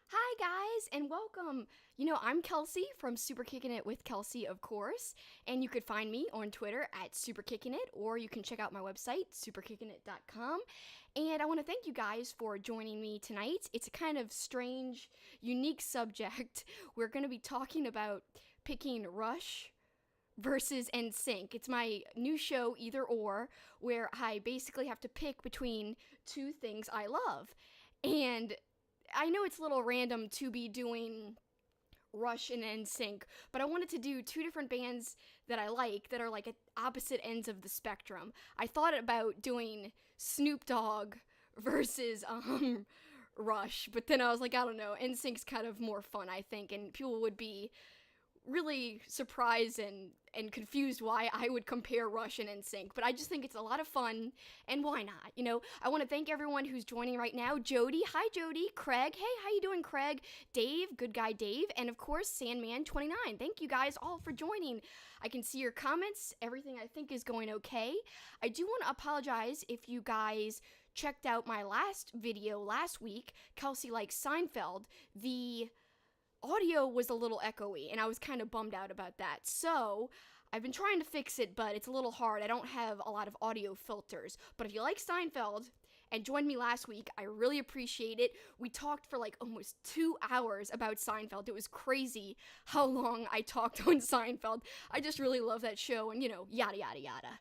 Hi guys, and welcome. I'm Kelsey from Super Kickin' It with Kelsey, of course, and you could find me on Twitter at Super Kickin' It, or you can check out my website, superkickinit.com. And I want to thank you guys for joining me tonight. It's a kind of strange, unique subject. We're going to be talking about picking Rush versus Nsync. It's my new show, Either Or, where I basically have to pick between two things I love. And I know it's a little random to be doing Rush and Nsync, but I wanted to do two different bands that I like that are like at opposite ends of the spectrum. I thought about doing Snoop Dogg versus Rush, but then I was like, I don't know, Nsync's kind of more fun, I think, and people would be really surprised and confused why I would compare Rush and Nsync, but I just think it's a lot of fun, and why not? I want to thank everyone who's joining right now. Jody, hi Jody. Craig, hey, how you doing, Craig? Dave, good guy Dave, and of course Sandman29. Thank you guys all for joining. I can see your comments. Everything I think is going okay. I do want to apologize if you guys checked out my last video last week, Kelsey Likes Seinfeld. The audio was a little echoey, and I was kind of bummed out about that. So I've been trying to fix it, but it's a little hard. I don't have a lot of audio filters. But if you like Seinfeld and joined me last week, I really appreciate it. We talked for like almost 2 hours about Seinfeld. It was crazy how long I talked on Seinfeld. I just really love that show, and yada yada yada.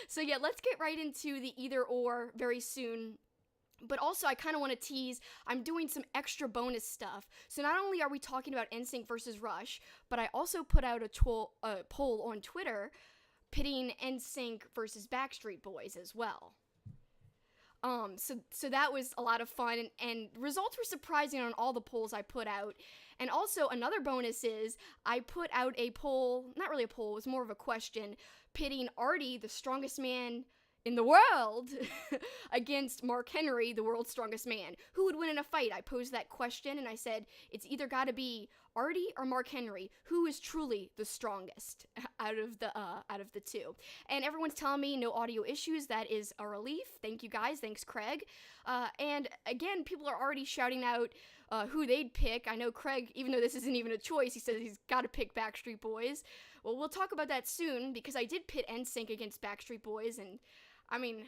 So yeah, let's get right into the Either Or very soon. But also, I kind of want to tease, I'm doing some extra bonus stuff. So not only are we talking about Nsync versus Rush, but I also put out a poll on Twitter pitting Nsync versus Backstreet Boys as well. So that was a lot of fun, and results were surprising on all the polls I put out. And also, another bonus is I put out a poll, not really a poll, it was more of a question, pitting Artie, the strongest man in the world, against Mark Henry, the world's strongest man. Who would win in a fight? I posed that question, and I said, it's either got to be Artie or Mark Henry. Who is truly the strongest out of the two? And everyone's telling me no audio issues. That is a relief. Thank you guys. Thanks, Craig. And again, people are already shouting out who they'd pick. I know Craig, even though this isn't even a choice, he says he's got to pick Backstreet Boys. Well, we'll talk about that soon, because I did pit Nsync against Backstreet Boys, and I mean,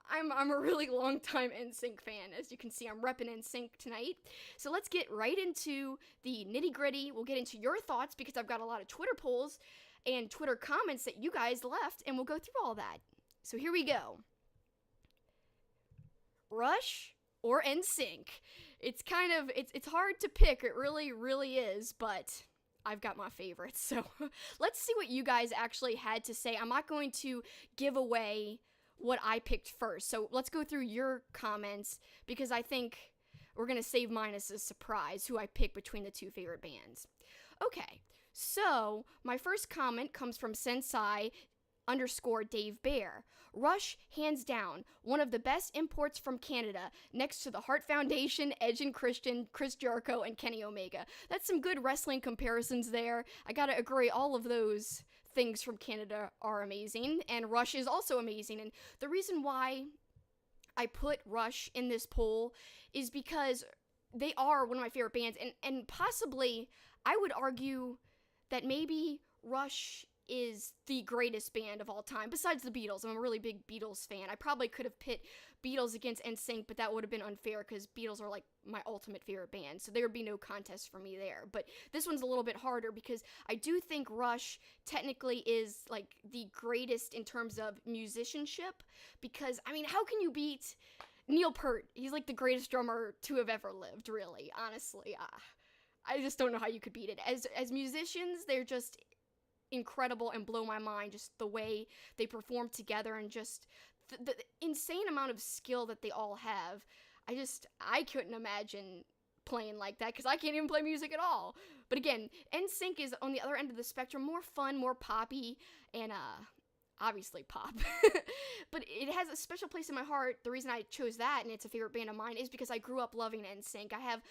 I'm a really long time Nsync fan. As you can see, I'm repping Nsync tonight. So let's get right into the nitty gritty. We'll get into your thoughts, because I've got a lot of Twitter polls and Twitter comments that you guys left, and we'll go through all that. So here we go. Rush or Nsync? It's kind of, it's hard to pick. It really, really is, but I've got my favorites. So let's see what you guys actually had to say. I'm not going to give away what I picked first. So let's go through your comments, because I think we're going to save mine as a surprise, who I pick between the two favorite bands. Okay, so my first comment comes from Sensei_Dave Bear. Rush, hands down, one of the best imports from Canada, next to the Heart Foundation, Edge and Christian, Chris Jericho, and Kenny Omega. That's some good wrestling comparisons there. I gotta agree, all of those things from Canada are amazing, and Rush is also amazing. And the reason why I put Rush in this poll is because they are one of my favorite bands, and possibly I would argue that maybe Rush is the greatest band of all time, besides the Beatles. I'm a really big Beatles fan. I probably could have pit Beatles against Nsync, but that would have been unfair, because Beatles are like my ultimate favorite band, so there would be no contest for me there. But this one's a little bit harder, because I do think Rush technically is like the greatest in terms of musicianship, because, I mean, how can you beat Neil Peart? He's like the greatest drummer to have ever lived, really, honestly. I just don't know how you could beat it. As musicians, they're just incredible and blow my mind, just the way they perform together, and just the insane amount of skill that they all have. I couldn't imagine playing like that, because I can't even play music at all. But again, Nsync is on the other end of the spectrum, more fun, more poppy, and obviously pop. But it has a special place in my heart. The reason I chose that, and it's a favorite band of mine, is because I grew up loving Nsync. I have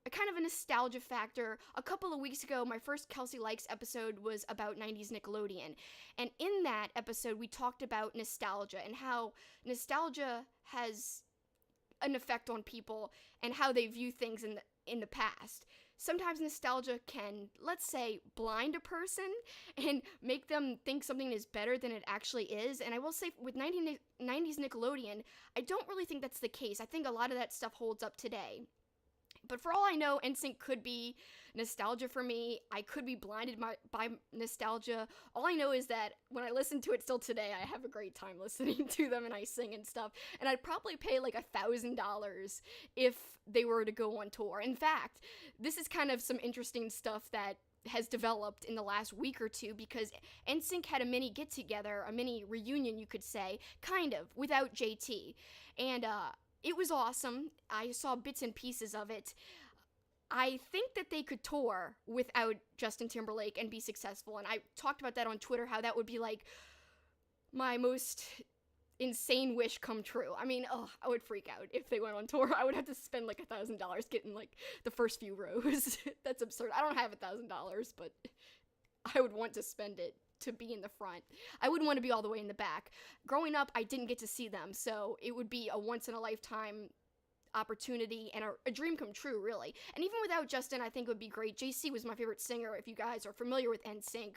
a kind of a nostalgia factor. A couple of weeks ago, my first Kelsey Likes episode was about 90s Nickelodeon. And in that episode, we talked about nostalgia, and how nostalgia has an effect on people and how they view things in the past. Sometimes nostalgia can, let's say, blind a person and make them think something is better than it actually is. And I will say, with 90s Nickelodeon, I don't really think that's the case. I think a lot of that stuff holds up today. But for all I know, Nsync could be nostalgia for me. I could be blinded by nostalgia. All I know is that when I listen to it still today, I have a great time listening to them and I sing and stuff. And I'd probably pay like $1,000 if they were to go on tour. In fact, this is kind of some interesting stuff that has developed in the last week or two, because Nsync had a mini get-together, a mini reunion, you could say, kind of, without JT. And, it was awesome. I saw bits and pieces of it. I think that they could tour without Justin Timberlake and be successful. And I talked about that on Twitter, how that would be like my most insane wish come true. I mean, I would freak out if they went on tour. I would have to spend like $1,000 getting like the first few rows. That's absurd. I don't have $1,000, but I would want to spend it to be in the front. I wouldn't want to be all the way in the back. Growing up, I didn't get to see them, so it would be a once-in-a-lifetime opportunity and a dream come true, really. And even without Justin, I think it would be great. JC was my favorite singer, if you guys are familiar with Nsync.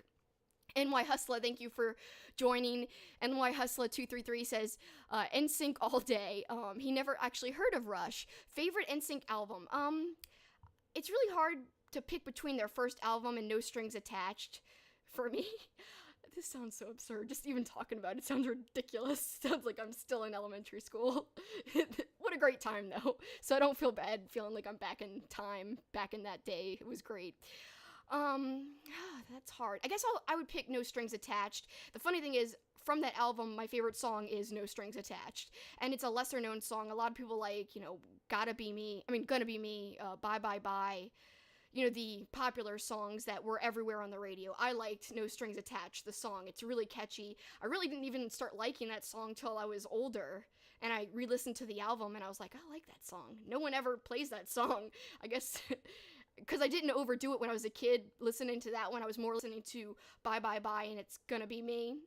NY Hustler, thank you for joining. NY Hustler 233 says, Nsync all day. He never actually heard of Rush. Favorite Nsync album? It's really hard to pick between their first album and No Strings Attached. For me, this sounds so absurd. Just even talking about it sounds ridiculous. Sounds like I'm still in elementary school. What a great time, though. So I don't feel bad feeling like I'm back in time, back in that day. It was great. That's hard. I guess I would pick No Strings Attached. The funny thing is, from that album, my favorite song is No Strings Attached. And it's a lesser known song. A lot of people like, Gonna Be Me, Bye Bye Bye. The popular songs that were everywhere on the radio. I liked No Strings Attached, the song. It's really catchy. I really didn't even start liking that song till I was older, and I re-listened to the album, and I was like, I like that song. No one ever plays that song. I guess because I didn't overdo it when I was a kid listening to that one. I was more listening to Bye Bye Bye and It's Gonna Be Me.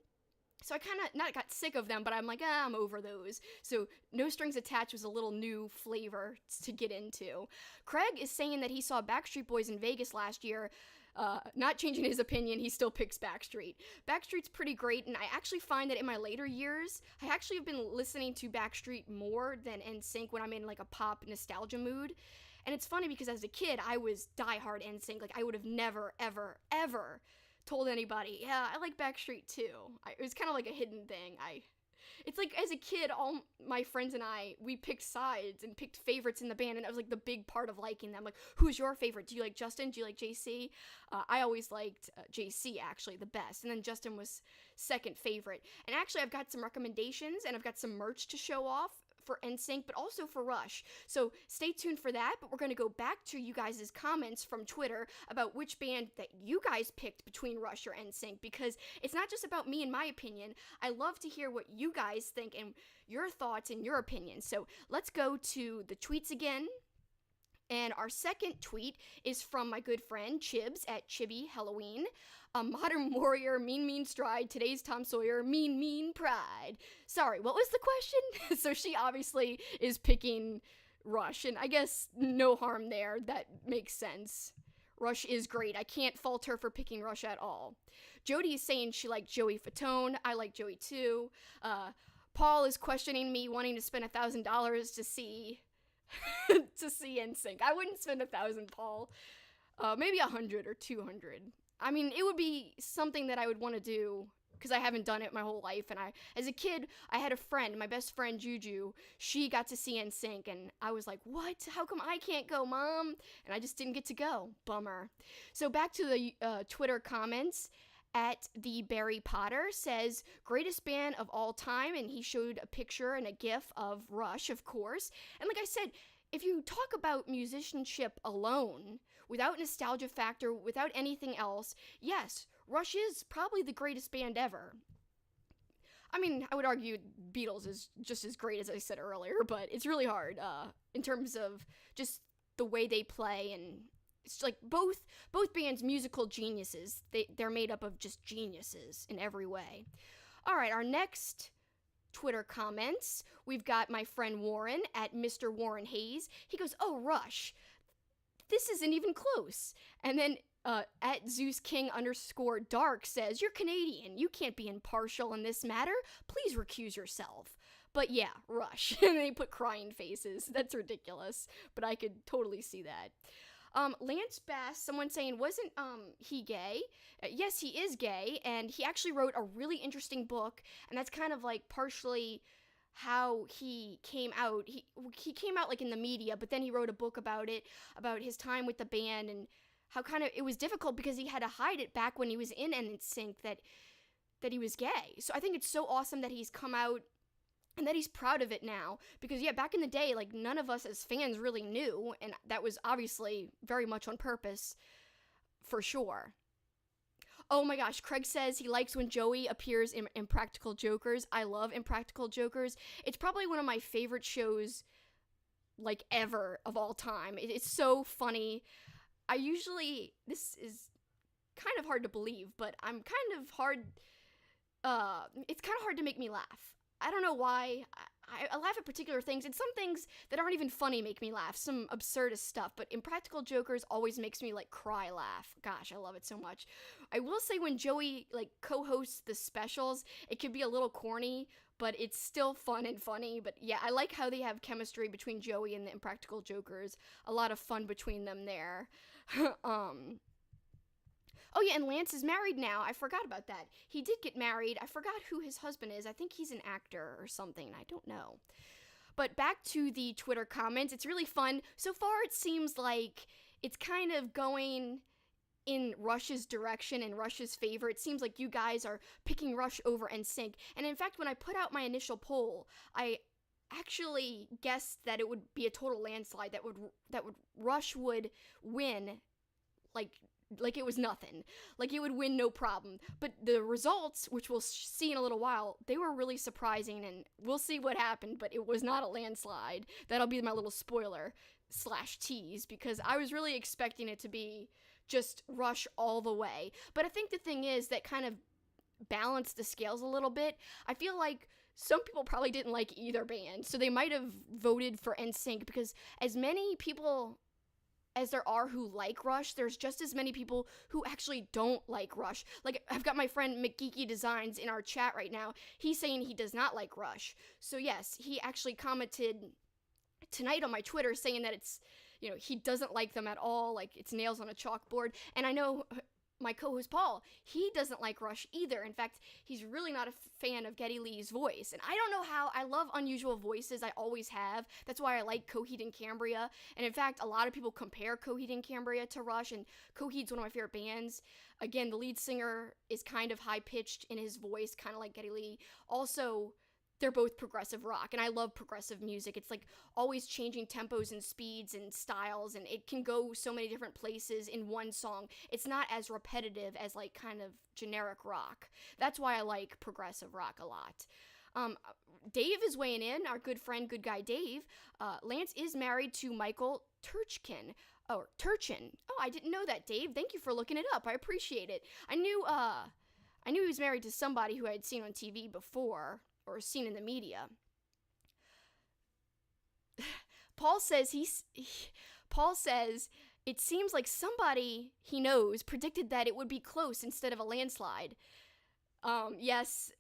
So I kind of not got sick of them, but I'm like, I'm over those. So No Strings Attached was a little new flavor to get into. Craig is saying that he saw Backstreet Boys in Vegas last year. Not changing his opinion, he still picks Backstreet. Backstreet's pretty great, and I actually find that in my later years, I actually have been listening to Backstreet more than Nsync when I'm in like a pop nostalgia mood. And it's funny because as a kid, I was diehard Nsync. Like, I would have never, ever, ever told anybody, yeah, I like Backstreet too. It was kind of like a hidden thing. It's like, as a kid, all my friends and we picked sides and picked favorites in the band, and that was like the big part of liking them. Like, who's your favorite? Do you like Justin? Do you like JC? I always liked JC, actually, the best, and then Justin was second favorite. And actually, I've got some recommendations, and I've got some merch to show off for Nsync, but also for Rush. So stay tuned for that, but we're going to go back to you guys' comments from Twitter about which band that you guys picked between Rush or Nsync, because it's not just about me and my opinion. I love to hear what you guys think and your thoughts and your opinions. So let's go to the tweets again. And our second tweet is from my good friend Chibs at Chibi Halloween. A modern warrior, mean stride, today's Tom Sawyer, mean pride. Sorry, what was the question? So she obviously is picking Rush, and I guess no harm there. That makes sense. Rush is great. I can't fault her for picking Rush at all. Jody is saying she liked Joey Fatone. I like Joey too. Paul is questioning me wanting to spend $1,000 to see to see Nsync. I wouldn't spend $1,000, Paul. Maybe 100 or 200. I mean, it would be something that I would want to do because I haven't done it my whole life. And as a kid, I had a friend, my best friend Juju. She got to see Nsync, and I was like, "What? How come I can't go, Mom?" And I just didn't get to go. Bummer. So back to the Twitter comments. At the Barry Potter says, greatest band of all time, and he showed a picture and a gif of Rush, of course. And like I said, if you talk about musicianship alone, without nostalgia factor, without anything else, yes, Rush is probably the greatest band ever. I mean, I would argue Beatles is just as great as I said earlier, but it's really hard in terms of just the way they play, and it's like both bands musical geniuses. They're made up of just geniuses in every way. All right, our next Twitter comments. We've got my friend Warren at Mr. Warren Hayes. He goes, "Oh, Rush, this isn't even close." And then at Zeus King _dark says, "You're Canadian. You can't be impartial in this matter. Please recuse yourself." But yeah, Rush. And they put crying faces. That's ridiculous. But I could totally see that. Lance Bass, someone saying, wasn't he gay? Yes, he is gay, and he actually wrote a really interesting book, and that's kind of like partially how he came out. He came out like in the media, but then he wrote a book about it, about his time with the band, and how kind of it was difficult because he had to hide it back when he was in Nsync that he was gay. So I think it's so awesome that he's come out and that he's proud of it now, because yeah, back in the day, like, none of us as fans really knew, and that was obviously very much on purpose, for sure. Oh my gosh, Craig says he likes when Joey appears in Impractical Jokers. I love Impractical Jokers. It's probably one of my favorite shows, like, ever, of all time. It's so funny. This is kind of hard to believe, but it's kind of hard to make me laugh. I don't know why. I laugh at particular things, and some things that aren't even funny make me laugh, some absurdist stuff, but Impractical Jokers always makes me, like, cry laugh. Gosh, I love it so much. I will say when Joey, like, co-hosts the specials, it can be a little corny, but it's still fun and funny. But yeah, I like how they have chemistry between Joey and the Impractical Jokers. A lot of fun between them there. Oh yeah, and Lance is married now. I forgot about that. He did get married. I forgot who his husband is. I think he's an actor or something. I don't know. But back to the Twitter comments. It's really fun. So far, it seems like it's kind of going in Rush's direction and Rush's favor. It seems like you guys are picking Rush over Nsync. And in fact, when I put out my initial poll, I actually guessed that it would be a total landslide. That Rush would win, like it was nothing. Like, it would win no problem. But the results, which we'll see in a little while, they were really surprising, and we'll see what happened, but it was not a landslide. That'll be my little spoiler / tease, because I was really expecting it to be just Rush all the way. But I think the thing is that kind of balanced the scales a little bit. I feel like some people probably didn't like either band, so they might have voted for Nsync, because as many people as there are who like Rush, there's just as many people who actually don't like Rush. Like, I've got my friend McGeeky Designs in our chat right now. He's saying he does not like Rush. So yes, he actually commented tonight on my Twitter saying that it's, he doesn't like them at all, like it's nails on a chalkboard. And I know my co-host Paul, he doesn't like Rush either. In fact, he's really not a fan of Geddy Lee's voice. And I don't know how. I love unusual voices. I always have. That's why I like Coheed and Cambria. And in fact, a lot of people compare Coheed and Cambria to Rush, and Coheed's one of my favorite bands. Again, the lead singer is kind of high-pitched in his voice, kind of like Geddy Lee. Also, they're both progressive rock, and I love progressive music. It's like always changing tempos and speeds and styles, and it can go so many different places in one song. It's not as repetitive as, like, kind of generic rock. That's why I like progressive rock a lot. Dave is weighing in, our good friend, good guy Dave. Lance is married to Michael Turchin. Oh, I didn't know that, Dave. Thank you for looking it up. I appreciate it. I knew he was married to somebody who I had seen on TV before, or seen in the media. Paul says it seems like somebody he knows predicted that it would be close instead of a landslide. Yes,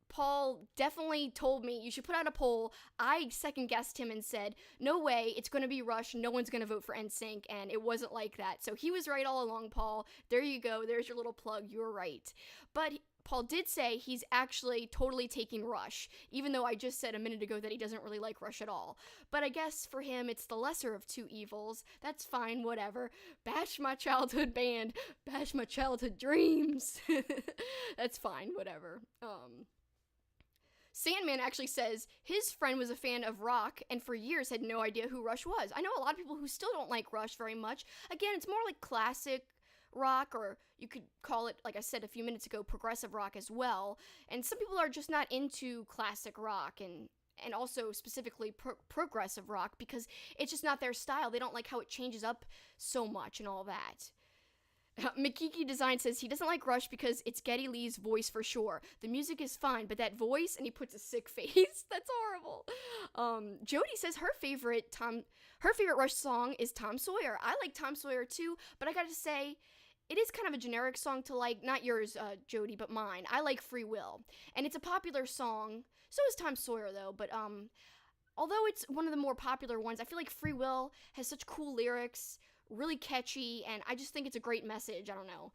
Paul definitely told me you should put out a poll. I second guessed him and said, no way, it's going to be Rush. No one's going to vote for Nsync, and it wasn't like that. So he was right all along, Paul. There you go. There's your little plug. You were right. But Paul did say he's actually totally taking Rush, even though I just said a minute ago that he doesn't really like Rush at all. But I guess for him, it's the lesser of two evils. That's fine, whatever. Bash my childhood band. Bash my childhood dreams. That's fine, whatever. Sandman actually says his friend was a fan of rock and for years had no idea who Rush was. I know a lot of people who still don't like Rush very much. Again, it's more like classic rock, or you could call it, like I said a few minutes ago, progressive rock as well. And some people are just not into classic rock and also specifically progressive rock because it's just not their style. They don't like how it changes up so much and all that. Makiki Design says he doesn't like Rush because it's Geddy Lee's voice for sure. The music is fine, but that voice, and he puts a sick face. That's horrible. Jody says her favorite Rush song is Tom Sawyer. I like Tom Sawyer too, but I gotta say, it is kind of a generic song to like. Not yours, Jody, but mine. I like Free Will, and it's a popular song. So is Tom Sawyer though, but although it's one of the more popular ones, I feel like Free Will has such cool lyrics, really catchy, and I just think it's a great message. I don't know.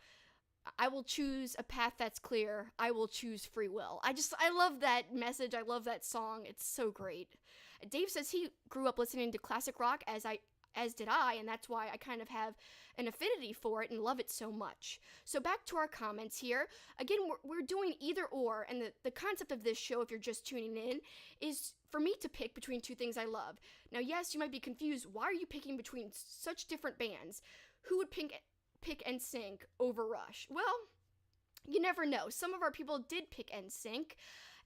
I will choose a path that's clear. I will choose free will. I love that message. I love that song. It's so great. Dave says he grew up listening to classic rock as did I, and that's why I kind of have an affinity for it and love it so much. So back to our comments here. Again, we're doing either or, and the concept of this show, if you're just tuning in, is for me to pick between two things I love. Now, yes, you might be confused. Why are you picking between such different bands? Who would pick Nsync over Rush? Well, you never know. Some of our people did pick Nsync.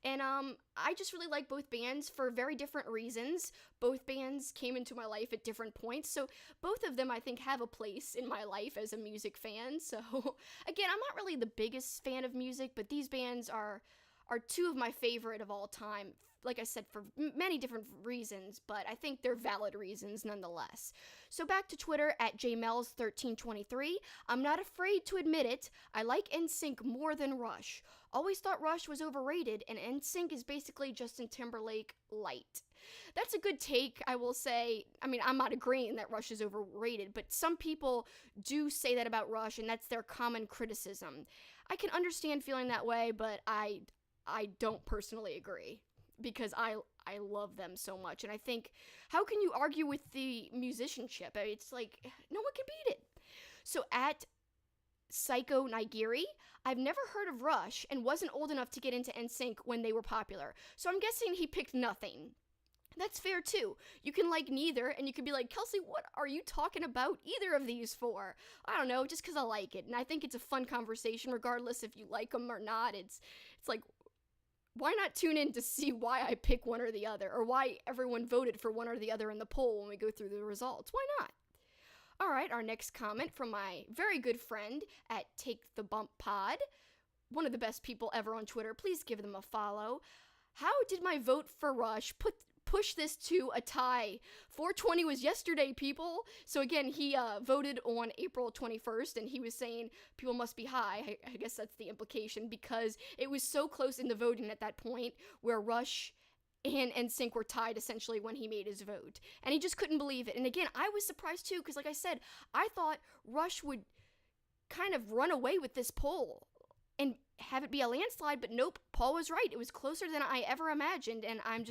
And I just really like both bands for very different reasons. Both bands came into my life at different points, so both of them I think have a place in my life as a music fan. So again, I'm not really the biggest fan of music, but these bands are two of my favorite of all time. Like I said, for many different reasons, but I think they're valid reasons nonetheless. So back to Twitter at jmels1323. I'm not afraid to admit it. I like Nsync more than Rush. Always thought Rush was overrated, and Nsync is basically Justin Timberlake light. That's a good take, I will say. I mean, I'm not agreeing that Rush is overrated, but some people do say that about Rush, and that's their common criticism. I can understand feeling that way, but I don't personally agree, because I love them so much, and I think, how can you argue with the musicianship? It's like, no one can beat it. So at Psycho Nigiri, I've never heard of Rush and wasn't old enough to get into Nsync when they were popular, so I'm guessing he picked nothing. That's fair too. You can like neither, and you could be like, Kelsey, what are you talking about either of these for? I don't know, just because I like it, and I think it's a fun conversation regardless if you like them or not. It's like, why not tune in to see why I pick one or the other, or why everyone voted for one or the other in the poll when we go through the results? Why not? All right, our next comment from my very good friend at Take the Bump Pod, one of the best people ever on Twitter. Please give them a follow. How did my vote for Rush push this to a tie? 420 was yesterday, people. So again, he voted on April 21st, and he was saying people must be high. I guess that's the implication, because it was so close in the voting at that point where Rush and Nsync were tied essentially when he made his vote. And he just couldn't believe it. And again, I was surprised too, because like I said, I thought Rush would kind of run away with this poll and have it be a landslide, but nope, Paul was right. It was closer than I ever imagined, and I'm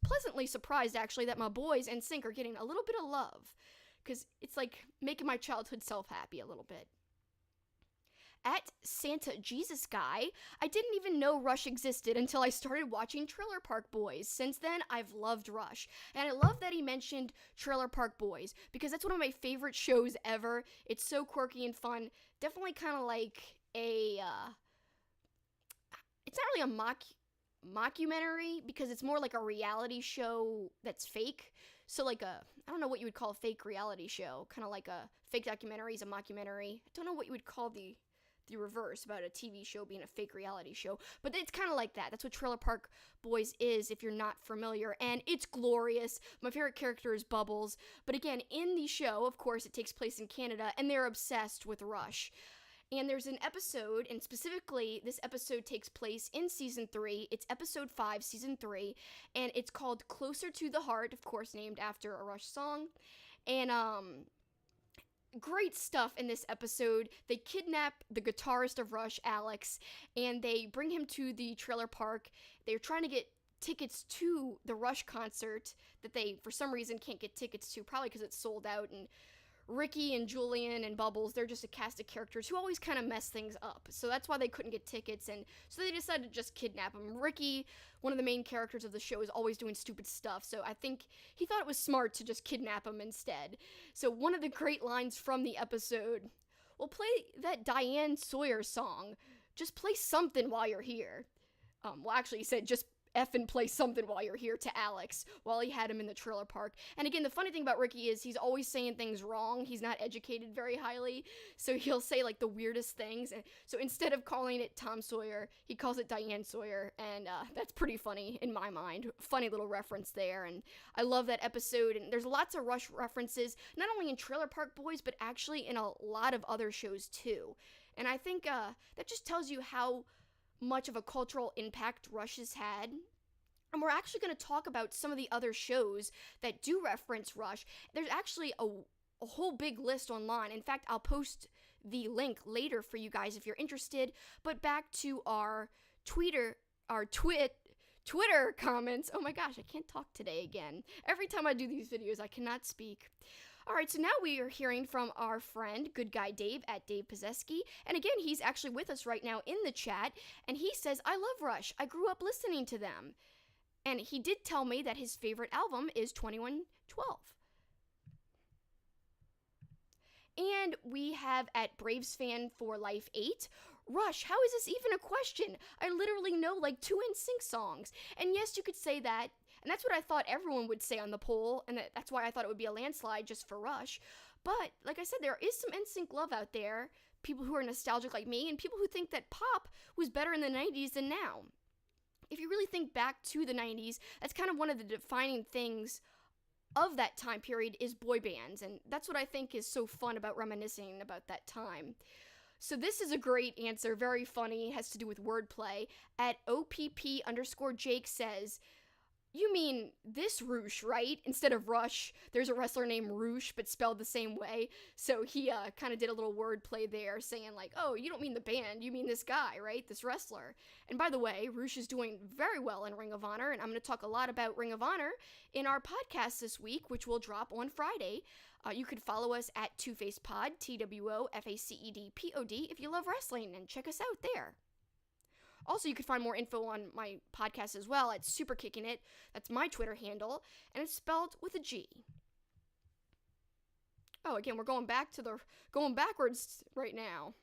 pleasantly surprised actually that my boys Nsync are getting a little bit of love, because it's like making my childhood self happy a little bit. At Santa Jesus Guy, I didn't even know Rush existed until I started watching Trailer Park Boys. Since then, I've loved Rush. And I love that he mentioned Trailer Park Boys, because that's one of my favorite shows ever. It's so quirky and fun. Definitely kind of like it's not really a mockumentary, because it's more like a reality show that's fake. So like I don't know what you would call a fake reality show. Kind of like a fake documentary is a mockumentary. I don't know what you would call the reverse about a TV show being a fake reality show, but it's kind of like that. That's what Trailer Park Boys is, if you're not familiar, and it's glorious. My favorite character is Bubbles, but again, in the show, of course, it takes place in Canada, and they're obsessed with Rush. And there's an episode, and specifically, this episode takes place in Season 3. It's Episode 5, Season 3, and it's called Closer to the Heart, of course, named after a Rush song. And, great stuff in this episode. They kidnap the guitarist of Rush, Alex, and they bring him to the trailer park. They're trying to get tickets to the Rush concert that they, for some reason, can't get tickets to, probably because it's sold out, and Ricky and Julian and Bubbles, they're just a cast of characters who always kind of mess things up. So that's why they couldn't get tickets, and so they decided to just kidnap him. Ricky, one of the main characters of the show, is always doing stupid stuff, so I think he thought it was smart to just kidnap him instead. So one of the great lines from the episode, we'll play that Diane Sawyer song. Just play something while you're here. Well, actually, he said, just effing play something while you're here to Alex while he had him in the trailer park. And again, the funny thing about Ricky is he's always saying things wrong. He's not educated very highly, so he'll say like the weirdest things. And so instead of calling it Tom Sawyer, he calls it Diane Sawyer, and that's pretty funny in my mind. Funny little reference there, and I love that episode. And there's lots of Rush references, not only in Trailer Park Boys, but actually in a lot of other shows too. And I think that just tells you how much of a cultural impact Rush has had. And we're actually going to talk about some of the other shows that do reference Rush. There's actually a whole big list online. In fact, I'll post the link later for you guys if you're interested. But back to our Twitter comments. Oh my gosh, I can't talk today again. Every time I do these videos, I cannot speak. All right, so now we are hearing from our friend, Good Guy Dave, at Dave Pozeski. And again, he's actually with us right now in the chat. And he says, I love Rush. I grew up listening to them. And he did tell me that his favorite album is 2112. And we have at Braves Fan for Life 8, Rush, how is this even a question? I literally know like 2 Nsync songs. And yes, you could say that. And that's what I thought everyone would say on the poll, and that's why I thought it would be a landslide just for Rush. But, like I said, there is some Nsync love out there, people who are nostalgic like me, and people who think that pop was better in the 90s than now. If you really think back to the 90s, that's kind of one of the defining things of that time period is boy bands, and that's what I think is so fun about reminiscing about that time. So this is a great answer, very funny, has to do with wordplay. At OPP_Jake says, you mean this Roosh, right? Instead of Rush, there's a wrestler named Roosh, but spelled the same way. So he kind of did a little wordplay there, saying like, oh, you don't mean the band, you mean this guy, right? This wrestler. And by the way, Roosh is doing very well in Ring of Honor, and I'm going to talk a lot about Ring of Honor in our podcast this week, which will drop on Friday. You could follow us at TwoFacedPod, TWOFACEDPOD, if you love wrestling, and check us out there. Also, you can find more info on my podcast as well at Super Kicking It. That's my Twitter handle, and it's spelled with a G. Oh, again, we're going backwards right now.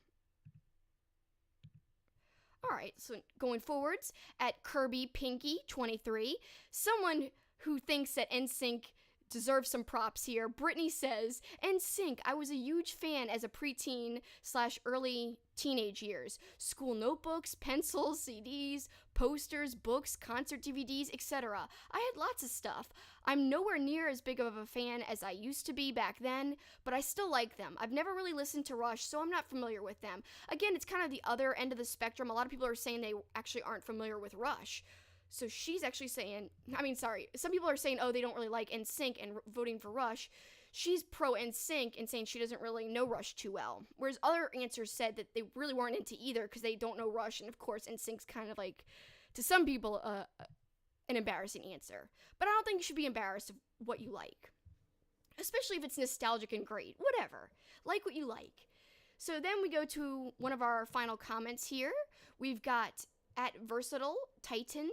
All right, so going forwards at Kirby Pinky 23, someone who thinks that Nsync deserves some props here. Brittany says, Nsync, I was a huge fan as a preteen/early teenage years. School notebooks, pencils, CDs, posters, books, concert DVDs, etc. I had lots of stuff. I'm nowhere near as big of a fan as I used to be back then, but I still like them. I've never really listened to Rush, so I'm not familiar with them. Again, it's kind of the other end of the spectrum. A lot of people are saying they actually aren't familiar with Rush. So she's actually saying, some people are saying, oh, they don't really like Nsync and voting for Rush. She's pro Nsync and saying she doesn't really know Rush too well. Whereas other answers said that they really weren't into either because they don't know Rush. And of course, Nsync's kind of like, to some people, an embarrassing answer. But I don't think you should be embarrassed of what you like. Especially if it's nostalgic and great. Whatever. Like what you like. So then we go to one of our final comments here. We've got at Versatile Titan,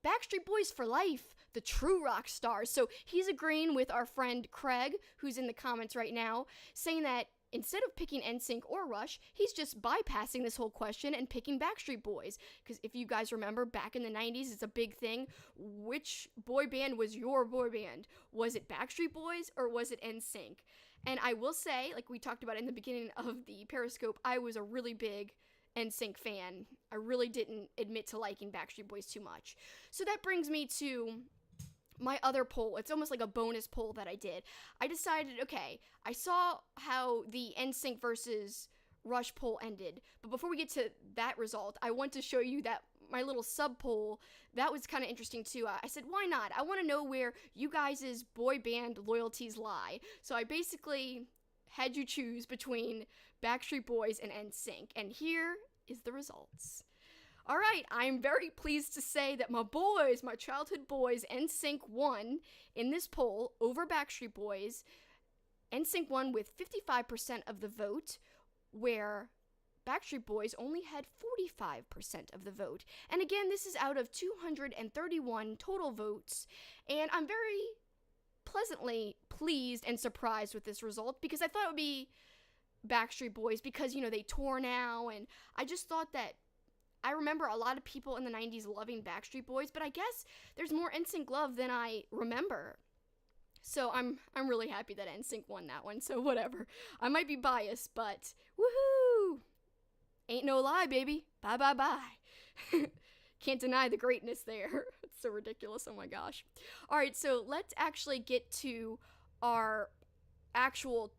Backstreet Boys for life, the true rock stars. So he's agreeing with our friend Craig, who's in the comments right now, saying that instead of picking Nsync or Rush, he's just bypassing this whole question and picking Backstreet Boys. Because if you guys remember, back in the 90s, it's a big thing. Which boy band was your boy band? Was it Backstreet Boys or was it Nsync? And I will say, like we talked about in the beginning of the Periscope, I was a really big Nsync fan. I really didn't admit to liking Backstreet Boys too much. So that brings me to my other poll. It's almost like a bonus poll that I did. I decided, okay, I saw how the Nsync versus Rush poll ended, but before we get to that result, I want to show you that my little sub poll, that was kind of interesting too. I said, why not? I want to know where you guys' boy band loyalties lie. So I basically had you choose between Backstreet Boys and Nsync, and here is the results. All right, I'm very pleased to say that my boys, my childhood boys, Nsync won in this poll over Backstreet Boys. Nsync won with 55% of the vote, where Backstreet Boys only had 45% of the vote. And again, this is out of 231 total votes, and I'm very pleasantly pleased and surprised with this result because I thought it would be Backstreet Boys because, you know, they tour now, and I just thought that I remember a lot of people in the 90s loving Backstreet Boys, but I guess there's more Nsync love than I remember. So I'm really happy that Nsync won that one, so whatever. I might be biased, but woohoo! Ain't no lie, baby. Bye, bye, bye. Can't deny the greatness there. It's so ridiculous, oh my gosh. Alright, so let's actually get to our actual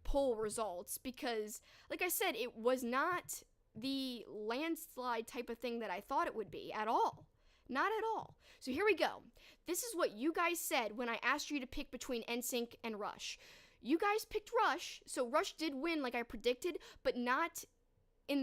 poll results, because, like I said, it was not the landslide type of thing that I thought it would be at all. Not at all. So here we go. This is what you guys said when I asked you to pick between Nsync and Rush. You guys picked Rush, so Rush did win like I predicted, but not in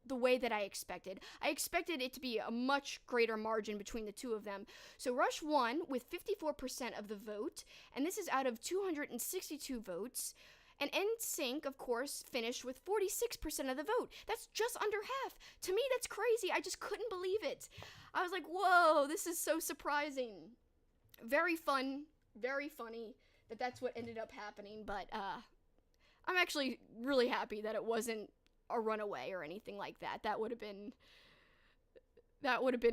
the way that I expected. I expected it to be a much greater margin between the two of them. So Rush won with 54% of the vote, and this is out of 262 votes. And Nsync, of course, finished with 46% of the vote. That's just under half. To me, that's crazy. I just couldn't believe it. I was like, whoa, this is so surprising. Very fun, very funny that that's what ended up happening. But I'm actually really happy that it wasn't a runaway or anything like that. That would have been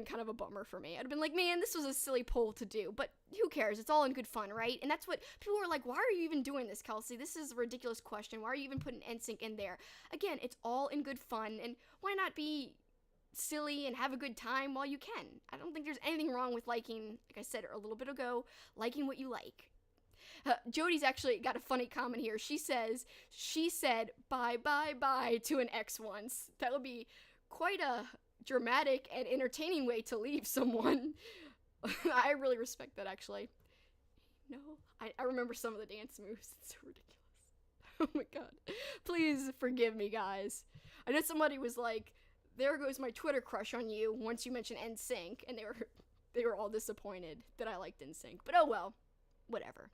kind of a bummer for me. I'd have been like, man, this was a silly poll to do, but who cares? It's all in good fun, right? And that's what people were like, why are you even doing this, Kelsey? This is a ridiculous question. Why are you even putting Nsync in there? Again, it's all in good fun, and why not be silly and have a good time while you can? I don't think there's anything wrong with liking, like I said a little bit ago, liking what you like. Jody's actually got a funny comment here. She said bye bye bye to an ex once. That would be quite a dramatic and entertaining way to leave someone. I really respect that, actually. No, I remember some of the dance moves. It's so ridiculous. Oh my god. Please forgive me, guys. I know somebody was like, there goes my Twitter crush on you once you mentioned Nsync, and they were all disappointed that I liked Nsync. But oh well, whatever.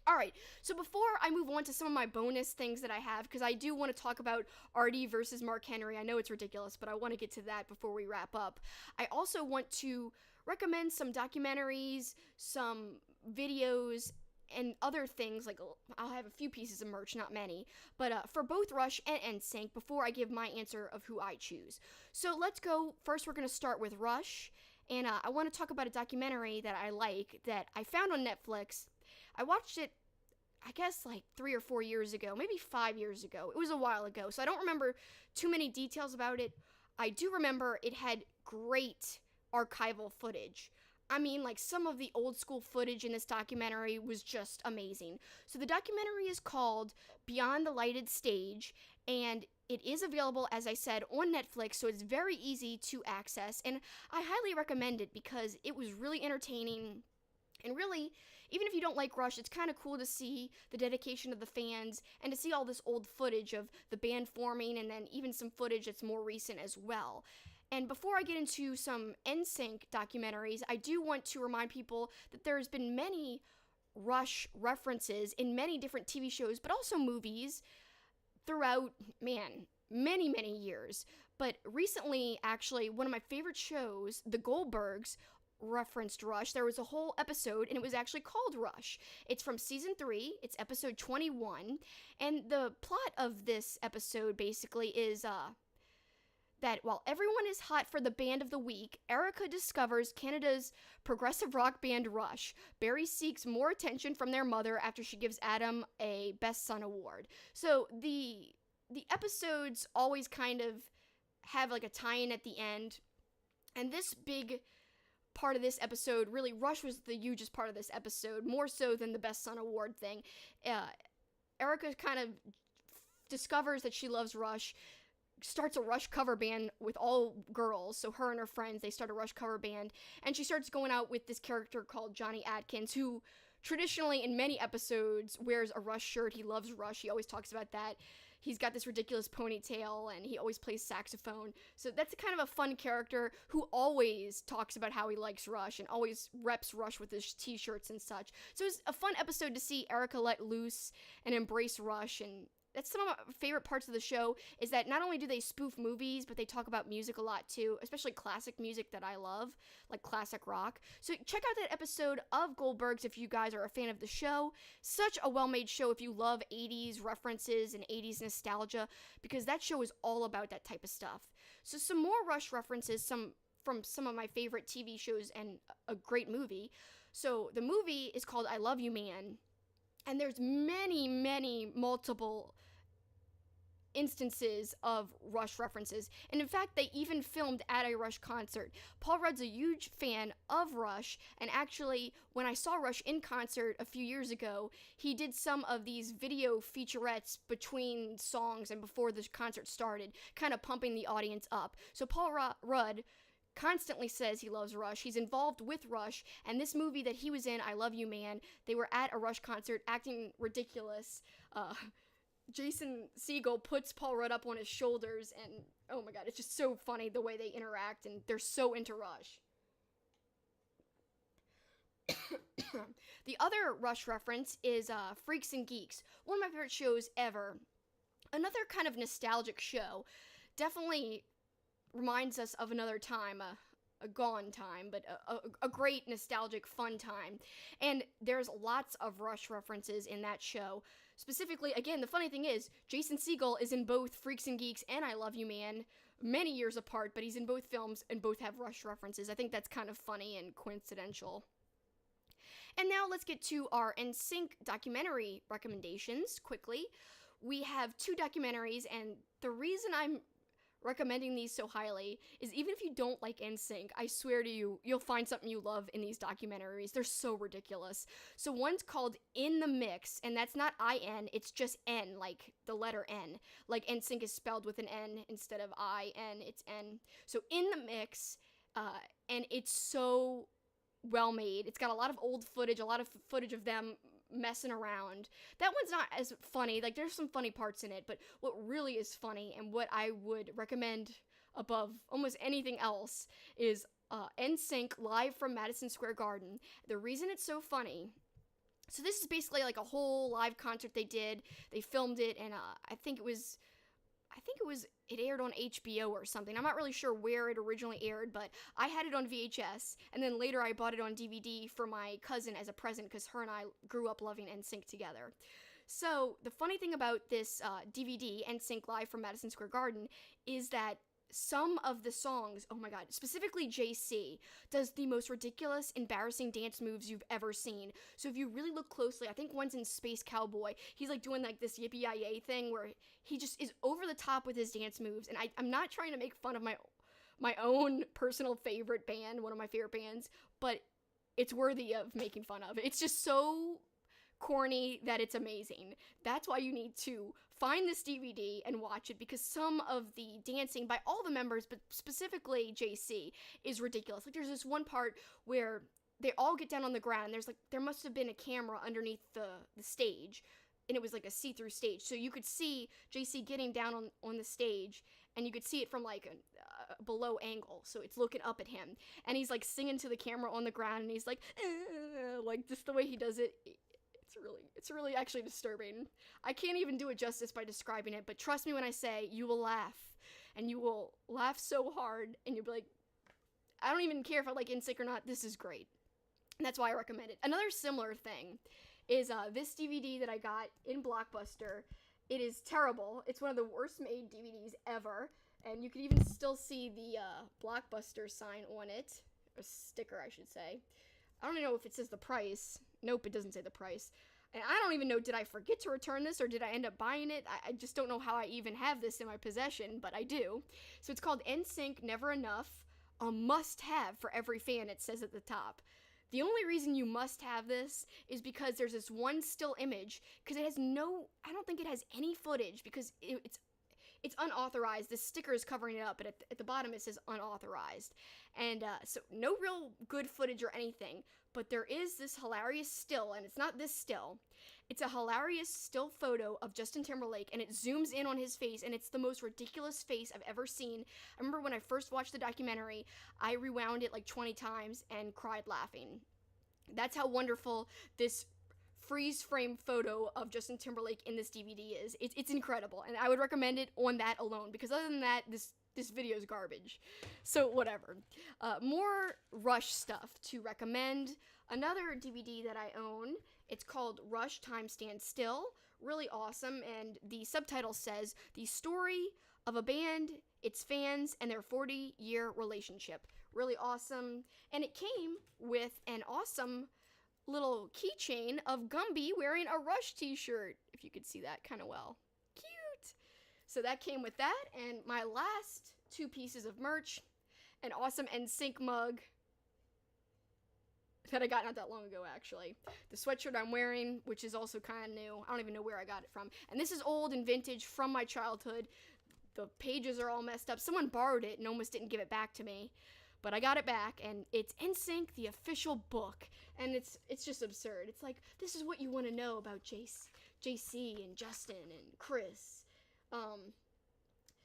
Alright, so before I move on to some of my bonus things that I have, because I do want to talk about Artie versus Mark Henry. I know it's ridiculous, but I want to get to that before we wrap up. I also want to recommend some documentaries, some videos, and other things. Like, I'll have a few pieces of merch, not many, but for both Rush and Nsync before I give my answer of who I choose. So let's go. First, we're going to start with Rush, and I want to talk about a documentary that I like that I found on Netflix. I watched it, I guess, like 3 or 4 years ago, maybe 5 years ago. It was a while ago, so I don't remember too many details about it. I do remember it had great archival footage. I mean, like, some of the old school footage in this documentary was just amazing. So the documentary is called Beyond the Lighted Stage, and it is available, as I said, on Netflix, so it's very easy to access, and I highly recommend it because it was really entertaining. And really, even if you don't like Rush, it's kind of cool to see the dedication of the fans and to see all this old footage of the band forming, and then even some footage that's more recent as well. And before I get into some Nsync documentaries, I do want to remind people that there's been many Rush references in many different TV shows, but also movies throughout, many years. But recently, actually, one of my favorite shows, The Goldbergs, referenced Rush. There was a whole episode, and it was actually called Rush. It's from season 3. It's episode 21. And the plot of this episode basically is that while everyone is hot for the band of the week, Erica discovers Canada's progressive rock band Rush. Barry seeks more attention from their mother after she gives Adam a Best Son award. So the episodes always kind of have like a tie-in at the end. And this big part of this episode, really, Rush was the hugest part of this episode, more so than the Best Son award thing. Erica kind of discovers that she loves Rush, starts a Rush cover band with all girls, so her and her friends, they start a Rush cover band, and she starts going out with this character called Johnny Atkins, who traditionally in many episodes wears a Rush shirt. He loves Rush. He always talks about that. He's got this ridiculous ponytail, and he always plays saxophone. So that's kind of a fun character who always talks about how he likes Rush and always reps Rush with his t-shirts and such. So it's a fun episode to see Erica let loose and embrace Rush, and that's some of my favorite parts of the show, is that not only do they spoof movies, but they talk about music a lot too, especially classic music that I love, like classic rock. So check out that episode of Goldbergs if you guys are a fan of the show. Such a well-made show if you love 80s references and 80s nostalgia, because that show is all about that type of stuff. So some more Rush references, some from some of my favorite TV shows and a great movie. So the movie is called I Love You Man, and there's many multiple instances of Rush references. And in fact, they even filmed at a Rush concert. Paul Rudd's a huge fan of Rush, and actually, when I saw Rush in concert a few years ago, he did some of these video featurettes between songs and before the concert started, kind of pumping the audience up. So Paul Rudd constantly says he loves Rush. He's involved with Rush, and this movie that he was in, I Love You Man, they were at a Rush concert acting ridiculous. Jason Segel puts Paul Rudd up on his shoulders, and oh my god, it's just so funny the way they interact, and they're so into Rush. The other Rush reference is Freaks and Geeks, one of my favorite shows ever. Another kind of nostalgic show. Definitely reminds us of another time, a gone time, but a great nostalgic fun time. And there's lots of Rush references in that show. Specifically, again, the funny thing is, Jason Segel is in both Freaks and Geeks and I Love You Man, many years apart, but he's in both films and both have Rush references. I think that's kind of funny and coincidental. And now let's get to our Nsync documentary recommendations quickly. We have 2 documentaries, and the reason I'm recommending these so highly is even if you don't like Nsync, I swear to you, you'll find something you love in these documentaries. They're so ridiculous. So one's called In the Mix, and that's not I-N, it's just N, like the letter N. Like Nsync is spelled with an N instead of I-N, it's N. So In the Mix, and it's so well made. It's got a lot of old footage, a lot of footage of them messing around. That one's not as funny. Like, there's some funny parts in it, but what really is funny and what I would recommend above almost anything else is Nsync live from Madison Square Garden. The reason it's so funny, so this is basically like a whole live concert they did. They filmed it, and I think it aired on HBO or something. I'm not really sure where it originally aired, but I had it on VHS, and then later I bought it on DVD for my cousin as a present because her and I grew up loving Nsync together. So the funny thing about this DVD, Nsync Live from Madison Square Garden, is that some of the songs, oh my god, specifically JC, does the most ridiculous, embarrassing dance moves you've ever seen. So if you really look closely, I think one's in Space Cowboy, he's like doing like this yippee-yi-yay thing where he just is over the top with his dance moves, and I'm not trying to make fun of my own personal favorite band, one of my favorite bands, but it's worthy of making fun of. It's just so corny that it's amazing. That's why you need to find this DVD and watch it, because some of the dancing by all the members, but specifically JC, is ridiculous. Like, there's this one part where they all get down on the ground, and there must have been a camera underneath the stage, and it was like a see-through stage, so you could see JC getting down on the stage, and you could see it from like a below angle, so it's looking up at him, and he's like singing to the camera on the ground, and he's like just the way he does it. It's really actually disturbing. I can't even do it justice by describing it, but trust me when I say you will laugh, and you will laugh so hard, and you'll be like, I don't even care if I like Nsync or not, this is great. And that's why I recommend it. Another similar thing is this DVD that I got in Blockbuster. It is terrible. It's one of the worst made DVDs ever, and you can even still see the Blockbuster sign on it, a sticker I should say. I don't even know if it says the price. Nope, it doesn't say the price. And I don't even know, did I forget to return this or did I end up buying it? I just don't know how I even have this in my possession, but I do. So it's called Nsync Never Enough, a must-have for every fan, it says at the top. The only reason you must have this is because there's this one still image, because it has I don't think it has any footage, because it's unauthorized. This sticker is covering it up, but at the bottom it says unauthorized. And so no real good footage or anything, but there is this hilarious still, and it's not this still. It's a hilarious still photo of Justin Timberlake, and it zooms in on his face, and it's the most ridiculous face I've ever seen. I remember when I first watched the documentary, I rewound it like 20 times and cried laughing. That's how wonderful this freeze frame photo of Justin Timberlake in this DVD is. It's incredible, and I would recommend it on that alone, because other than that, this video is garbage. So whatever. More Rush stuff to recommend. Another DVD that I own, it's called Rush Time Stand Still. Really awesome, and the subtitle says, the story of a band its fans, and their 40-year relationship. Really awesome. And it came with an awesome little keychain of Gumby wearing a Rush t-shirt, if you could see that kind of well. Cute! So that came with that, and my last 2 pieces of merch, an awesome Nsync mug that I got not that long ago, actually. The sweatshirt I'm wearing, which is also kind of new. I don't even know where I got it from. And this is old and vintage from my childhood. The pages are all messed up. Someone borrowed it and almost didn't give it back to me. But I got it back, and it's Nsync, the official book. And it's just absurd. It's like, this is what you want to know about JC and Justin and Chris.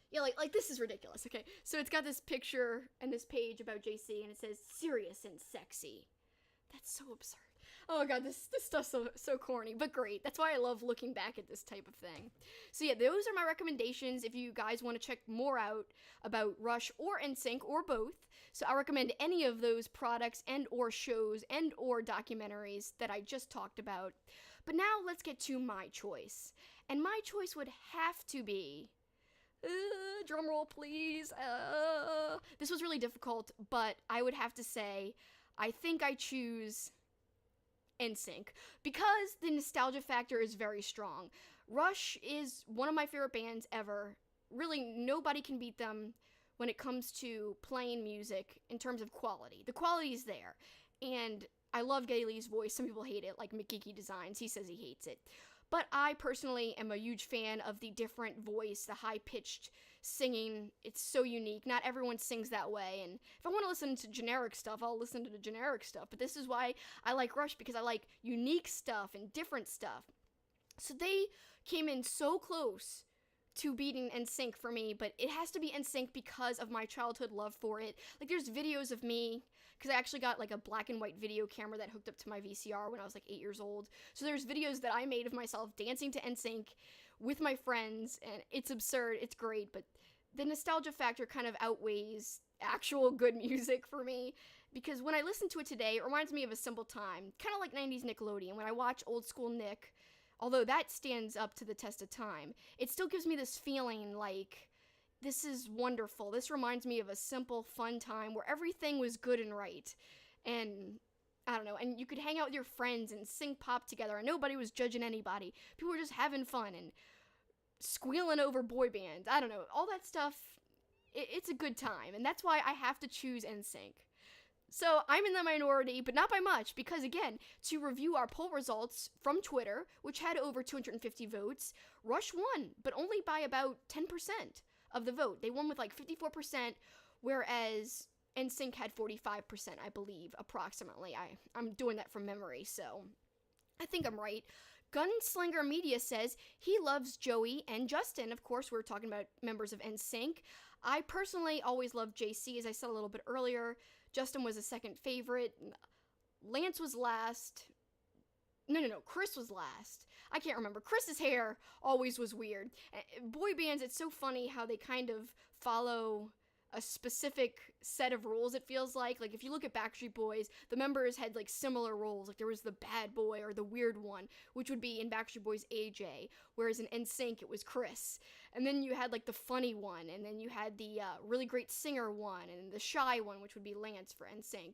Yeah, like this is ridiculous, okay? So it's got this picture and this page about JC, and it says, serious and sexy. That's so absurd. Oh my god, this stuff's so corny, but great. That's why I love looking back at this type of thing. So yeah, those are my recommendations if you guys want to check more out about Rush or Nsync or both. So I recommend any of those products and or shows and or documentaries that I just talked about. But now let's get to my choice. And my choice would have to be... drum roll, please. This was really difficult, but I would have to say... I think I choose Nsync because the nostalgia factor is very strong. Rush is one of my favorite bands ever. Really, nobody can beat them when it comes to playing music in terms of quality. The quality is there, and I love Geddy Lee's voice. Some people hate it, like McGeeky Designs. He says he hates it. But I personally am a huge fan of the different voice, the high-pitched singing. It's so unique. Not everyone sings that way, and if I want to listen to generic stuff, I'll listen to the generic stuff. But this is why I like Rush, because I like unique stuff and different stuff. So they came in so close to beating Nsync for me, but it has to be Nsync because of my childhood love for it. Like, there's videos of me, because I actually got like a black and white video camera that hooked up to my VCR when I was like 8 years old. So there's videos that I made of myself dancing to Nsync with my friends, and it's absurd, it's great, but the nostalgia factor kind of outweighs actual good music for me, because when I listen to it today, it reminds me of a simple time, kind of like 90s Nickelodeon. When I watch old school Nick, although that stands up to the test of time, it still gives me this feeling like, this is wonderful. This reminds me of a simple, fun time where everything was good and right. And, I don't know, and you could hang out with your friends and sing pop together, and nobody was judging anybody. People were just having fun and squealing over boy bands. I don't know, all that stuff, it's a good time, and that's why I have to choose Nsync. So I'm in the minority, but not by much, because again, to review our poll results from Twitter, which had over 250 votes, Rush won, but only by about 10% of the vote. They won with like 54%, whereas Nsync had 45%, I believe, approximately. I'm doing that from memory, so I think I'm right. Gunslinger Media says he loves Joey and Justin. Of course, we're talking about members of Nsync. I personally always loved JC, as I said a little bit earlier. Justin was a second favorite. Lance was last. No, Chris was last. I can't remember. Chris's hair always was weird. Boy bands, it's so funny how they kind of follow a specific set of rules, it feels like. Like, if you look at Backstreet Boys, the members had, like, similar roles. Like, there was the bad boy or the weird one, which would be in Backstreet Boys AJ, whereas in NSYNC it was Chris. And then you had, like, the funny one, and then you had the really great singer one, and the shy one, which would be Lance for NSYNC.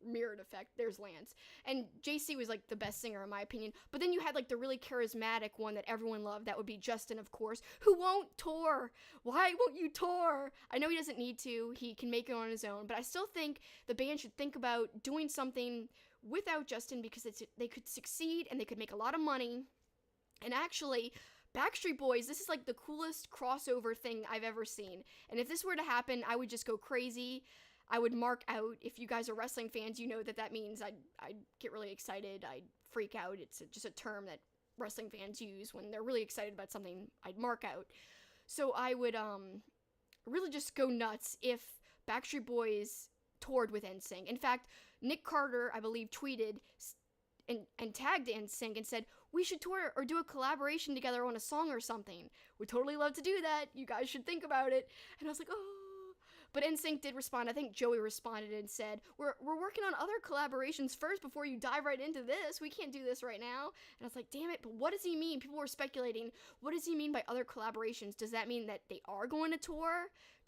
Mirrored effect, there's Lance. And JC was like the best singer in my opinion, but then you had like the really charismatic one that everyone loved, that would be Justin, of course, who won't tour. Why won't you tour? I know he doesn't need to, he can make it on his own, but I still think the band should think about doing something without Justin, because they could succeed and they could make a lot of money. And actually, Backstreet Boys, this is like the coolest crossover thing I've ever seen, and if this were to happen, I would just go crazy. I would mark out. If you guys are wrestling fans, you know that means I'd get really excited. I'd freak out. It's just a term that wrestling fans use when they're really excited about something. I'd mark out. So I would really just go nuts if Backstreet Boys toured with Nsync. In fact, Nick Carter, I believe, tweeted and tagged Nsync and said, we should tour or do a collaboration together on a song or something. Would totally love to do that. You guys should think about it. And I was like, oh. But Nsync did respond. I think Joey responded and said, we're working on other collaborations first before you dive right into this. We can't do this right now. And I was like, damn it, but what does he mean? People were speculating. What does he mean by other collaborations? Does that mean that they are going to tour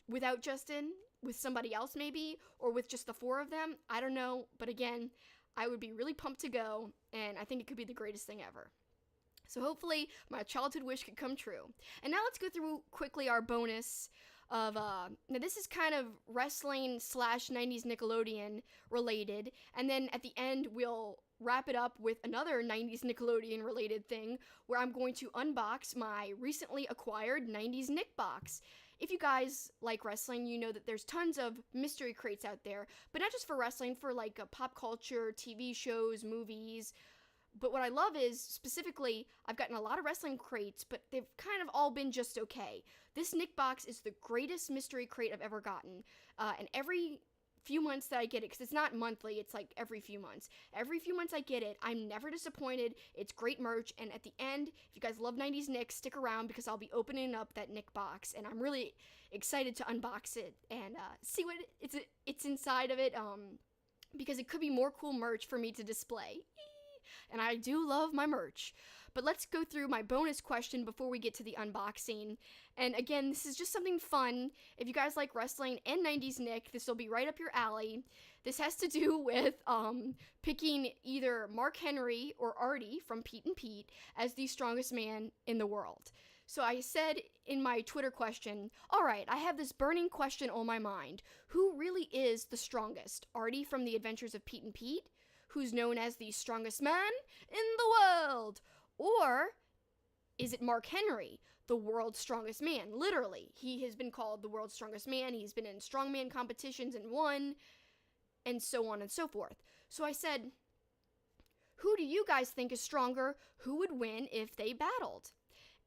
without Justin? With somebody else maybe? Or with just the 4 of them? I don't know. But again, I would be really pumped to go. And I think it could be the greatest thing ever. So hopefully my childhood wish could come true. And now let's go through quickly our bonus of, now this is kind of wrestling / 90s Nickelodeon related. And then at the end, we'll wrap it up with another 90s Nickelodeon related thing where I'm going to unbox my recently acquired 90s Nick box. If you guys like wrestling, you know that there's tons of mystery crates out there, but not just for wrestling, for like pop culture, TV shows, movies. But what I love is, specifically, I've gotten a lot of wrestling crates, but they've kind of all been just okay. This Nick box is the greatest mystery crate I've ever gotten. And every few months that I get it, because it's not monthly, it's like every few months. Every few months I get it, I'm never disappointed. It's great merch, and at the end, if you guys love 90s Nick, stick around because I'll be opening up that Nick box, and I'm really excited to unbox it and see what it's inside of it, because it could be more cool merch for me to display. And I do love my merch. But let's go through my bonus question before we get to the unboxing. And again, this is just something fun. If you guys like wrestling and 90s Nick, this will be right up your alley. This has to do with picking either Mark Henry or Artie from Pete and Pete as the strongest man in the world. So I said in my Twitter question, all right, I have this burning question on my mind. Who really is the strongest? Artie from The Adventures of Pete and Pete, who's known as the strongest man in the world? Or is it Mark Henry, the world's strongest man? Literally, he has been called the world's strongest man. He's been in strongman competitions and won, and so on and so forth. So I said, who do you guys think is stronger? Who would win if they battled?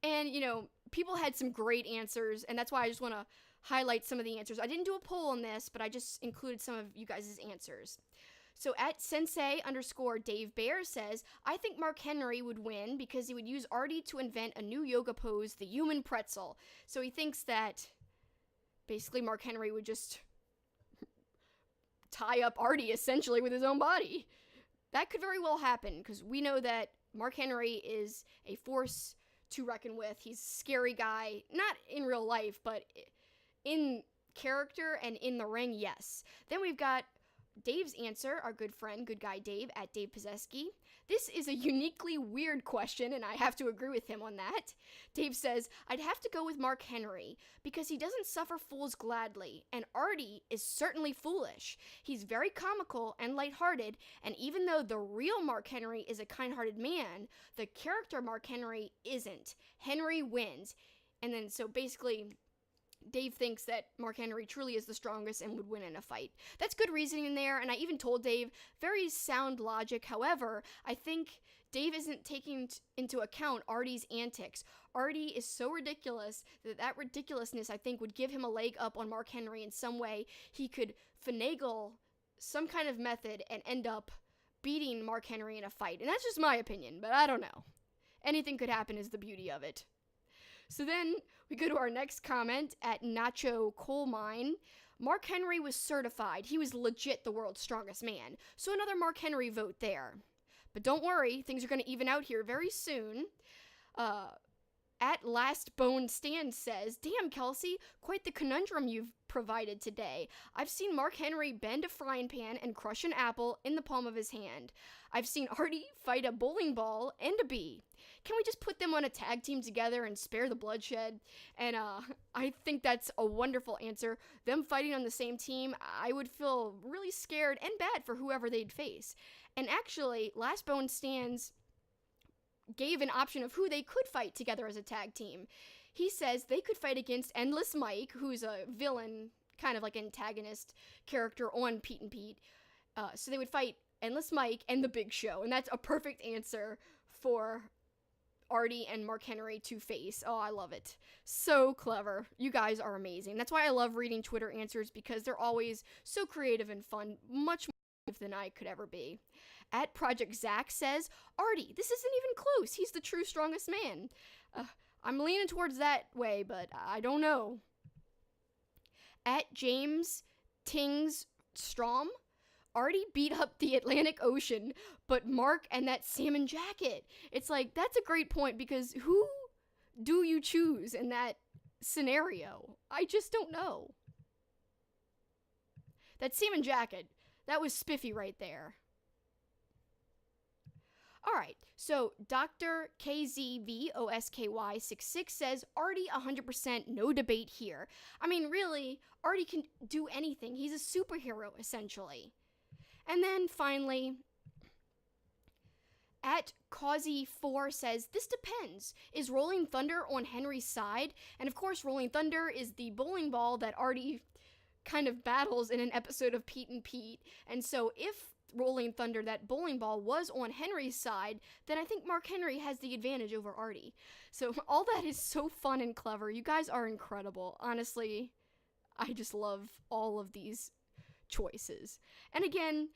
And, you know, people had some great answers, and that's why I just want to highlight some of the answers. I didn't do a poll on this, but I just included some of you guys' answers. So at sensei_Dave Bear says, I think Mark Henry would win because he would use Artie to invent a new yoga pose, the human pretzel. So he thinks that basically Mark Henry would just tie up Artie essentially with his own body. That could very well happen because we know that Mark Henry is a force to reckon with. He's a scary guy, not in real life, but in character and in the ring, yes. Then we've got Dave's answer, our good friend, good guy Dave, at Dave Pozeski. This is a uniquely weird question, and I have to agree with him on that. Dave says, I'd have to go with Mark Henry, because he doesn't suffer fools gladly, and Artie is certainly foolish. He's very comical and lighthearted, and even though the real Mark Henry is a kind-hearted man, the character Mark Henry isn't. Henry wins. And then, so basically, Dave thinks that Mark Henry truly is the strongest and would win in a fight. That's good reasoning in there, and I even told Dave, very sound logic. However, I think Dave isn't taking into account Artie's antics. Artie is so ridiculous that ridiculousness, I think, would give him a leg up on Mark Henry in some way. He could finagle some kind of method and end up beating Mark Henry in a fight. And that's just my opinion, but I don't know. Anything could happen is the beauty of it. So then we go to our next comment at Nacho Coalmine. Mark Henry was certified. He was legit the world's strongest man. So another Mark Henry vote there. But don't worry, things are going to even out here very soon. At Last Bone Stand says, damn, Kelsey, quite the conundrum you've provided today. I've seen Mark Henry bend a frying pan and crush an apple in the palm of his hand. I've seen Artie fight a bowling ball and a bee. Can we just put them on a tag team together and spare the bloodshed? And I think that's a wonderful answer. Them fighting on the same team, I would feel really scared and bad for whoever they'd face. And actually, Last Bone Stands gave an option of who they could fight together as a tag team. He says they could fight against Endless Mike, who's a villain, kind of like antagonist character on Pete and Pete. So they would fight Endless Mike and The Big Show, and that's a perfect answer for Artie and Mark Henry to face. Oh, I love it. So clever. You guys are amazing. That's why I love reading Twitter answers, because they're always so creative and fun, much more than I could ever be. At Project Zach says, Artie, this isn't even close. He's the true strongest man. I'm leaning towards that way, but I don't know. at James Tings Strom, Artie beat up the Atlantic Ocean, but Mark and that salmon jacket. It's like, that's a great point, because who do you choose in that scenario? I just don't know. That salmon jacket, that was spiffy right there. Alright, so Dr. KZVOSKY66 says, Artie 100%, no debate here. I mean, really, Artie can do anything. He's a superhero, essentially. And then, finally, at Causey4 says, this depends. Is Rolling Thunder on Henry's side? And of course, Rolling Thunder is the bowling ball that Artie kind of battles in an episode of Pete and Pete. And so if Rolling Thunder, that bowling ball, was on Henry's side, then I think Mark Henry has the advantage over Artie. So all that is so fun and clever. You guys are incredible. Honestly, I just love all of these choices. And again,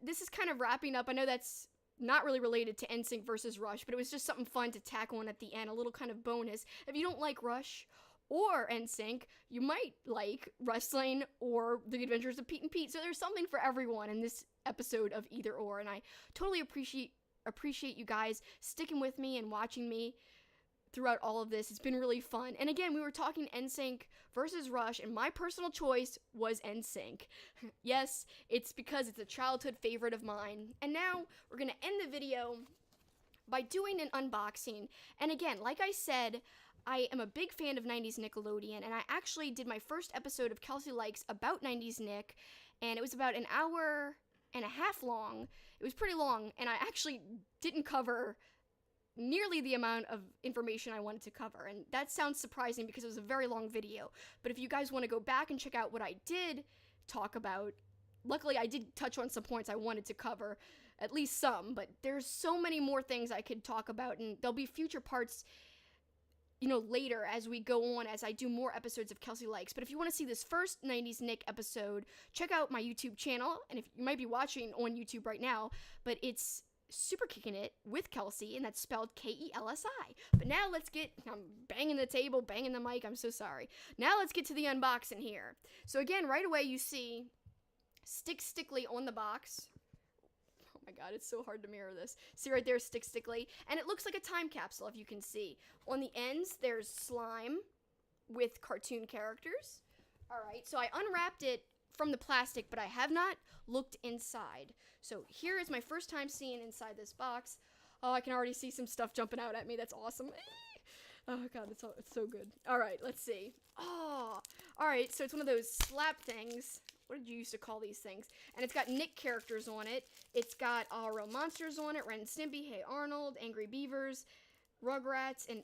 this is kind of wrapping up. I know that's not really related to Nsync versus Rush, but it was just something fun to tack on at the end, a little kind of bonus. If you don't like Rush or Nsync, you might like wrestling or The Adventures of Pete and Pete. So there's something for everyone in this episode of Either Or, and I totally appreciate you guys sticking with me and watching me throughout all of this. It's been really fun. And again, we were talking Nsync versus Rush, and my personal choice was Nsync. Yes, it's because it's a childhood favorite of mine. And now we're gonna end the video by doing an unboxing. And again, like I said, I am a big fan of 90s Nickelodeon, and I actually did my first episode of Kelsey Likes about 90s Nick, and it was about an hour and a half long. It was pretty long, and I actually didn't cover nearly the amount of information I wanted to cover, and that sounds surprising because it was a very long video. But if you guys want to go back and check out what I did talk about, luckily I did touch on some points I wanted to cover, at least some, but there's so many more things I could talk about, and there'll be future parts, you know, later as we go on, as I do more episodes of Kelsey Likes. But if you want to see this first 90s Nick episode, check out my YouTube channel, and if you might be watching on YouTube right now, but it's Super Kicking It with Kelsey, and that's spelled Kelsi. But now I'm banging the table, banging the mic, I'm so sorry. Now let's get to the unboxing here. So again, right away you see Stickly on the box. Oh my god, it's so hard to mirror this. See right there, Stickly, and it looks like a time capsule, if you can see. On the ends, there's slime with cartoon characters. Alright, so I unwrapped it from the plastic, but I have not looked inside. So here is my first time seeing inside this box. Oh, I can already see some stuff jumping out at me. That's awesome. Oh god, it's so good. Alright, let's see. Oh, alright, so it's one of those slap things. What did you used to call these things? And it's got Nick characters on it. It's got All Real Monsters on it. Ren and Stimpy, Hey Arnold, Angry Beavers, Rugrats, and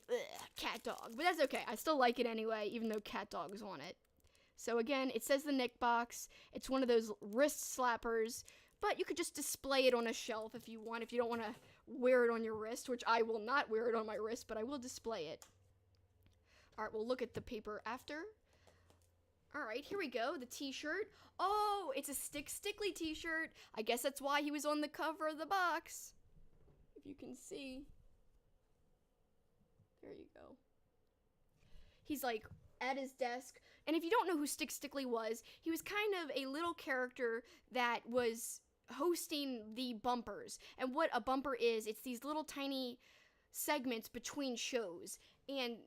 Cat Dog. But that's okay. I still like it anyway, even though Cat Dog's on it. So again, it says the Nick box. It's one of those wrist slappers, but you could just display it on a shelf if you want, if you don't want to wear it on your wrist, which I will not wear it on my wrist, but I will display it. Alright, we'll look at the paper after. Alright, here we go, the t-shirt. Oh, it's a Stickly t-shirt. I guess that's why he was on the cover of the box. If you can see. There you go. He's like at his desk. And if you don't know who Stickly was, he was kind of a little character that was hosting the bumpers. And what a bumper is, it's these little tiny segments between shows. And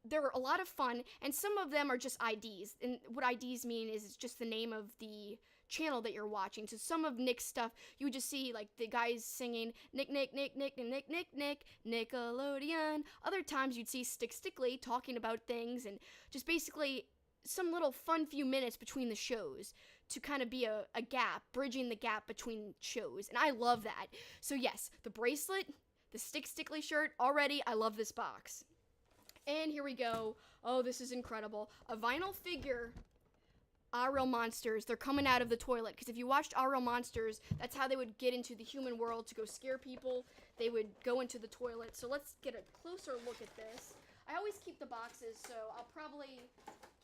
they're a lot of fun, and some of them are just IDs. And what IDs mean is it's just the name of the channel that you're watching. So some of Nick's stuff, you would just see like the guys singing Nick, Nickelodeon. Other times you'd see Stickly talking about things, and just basically some little fun few minutes between the shows to kind of be a gap, bridging the gap between shows. And I love that. So yes, the bracelet, the Stickly shirt, already I love this box. And here we go. Oh, this is incredible. A vinyl figure, All Real Monsters. They're coming out of the toilet. Because if you watched All Real Monsters, that's how they would get into the human world to go scare people. They would go into the toilet. So let's get a closer look at this. I always keep the boxes, so I'll probably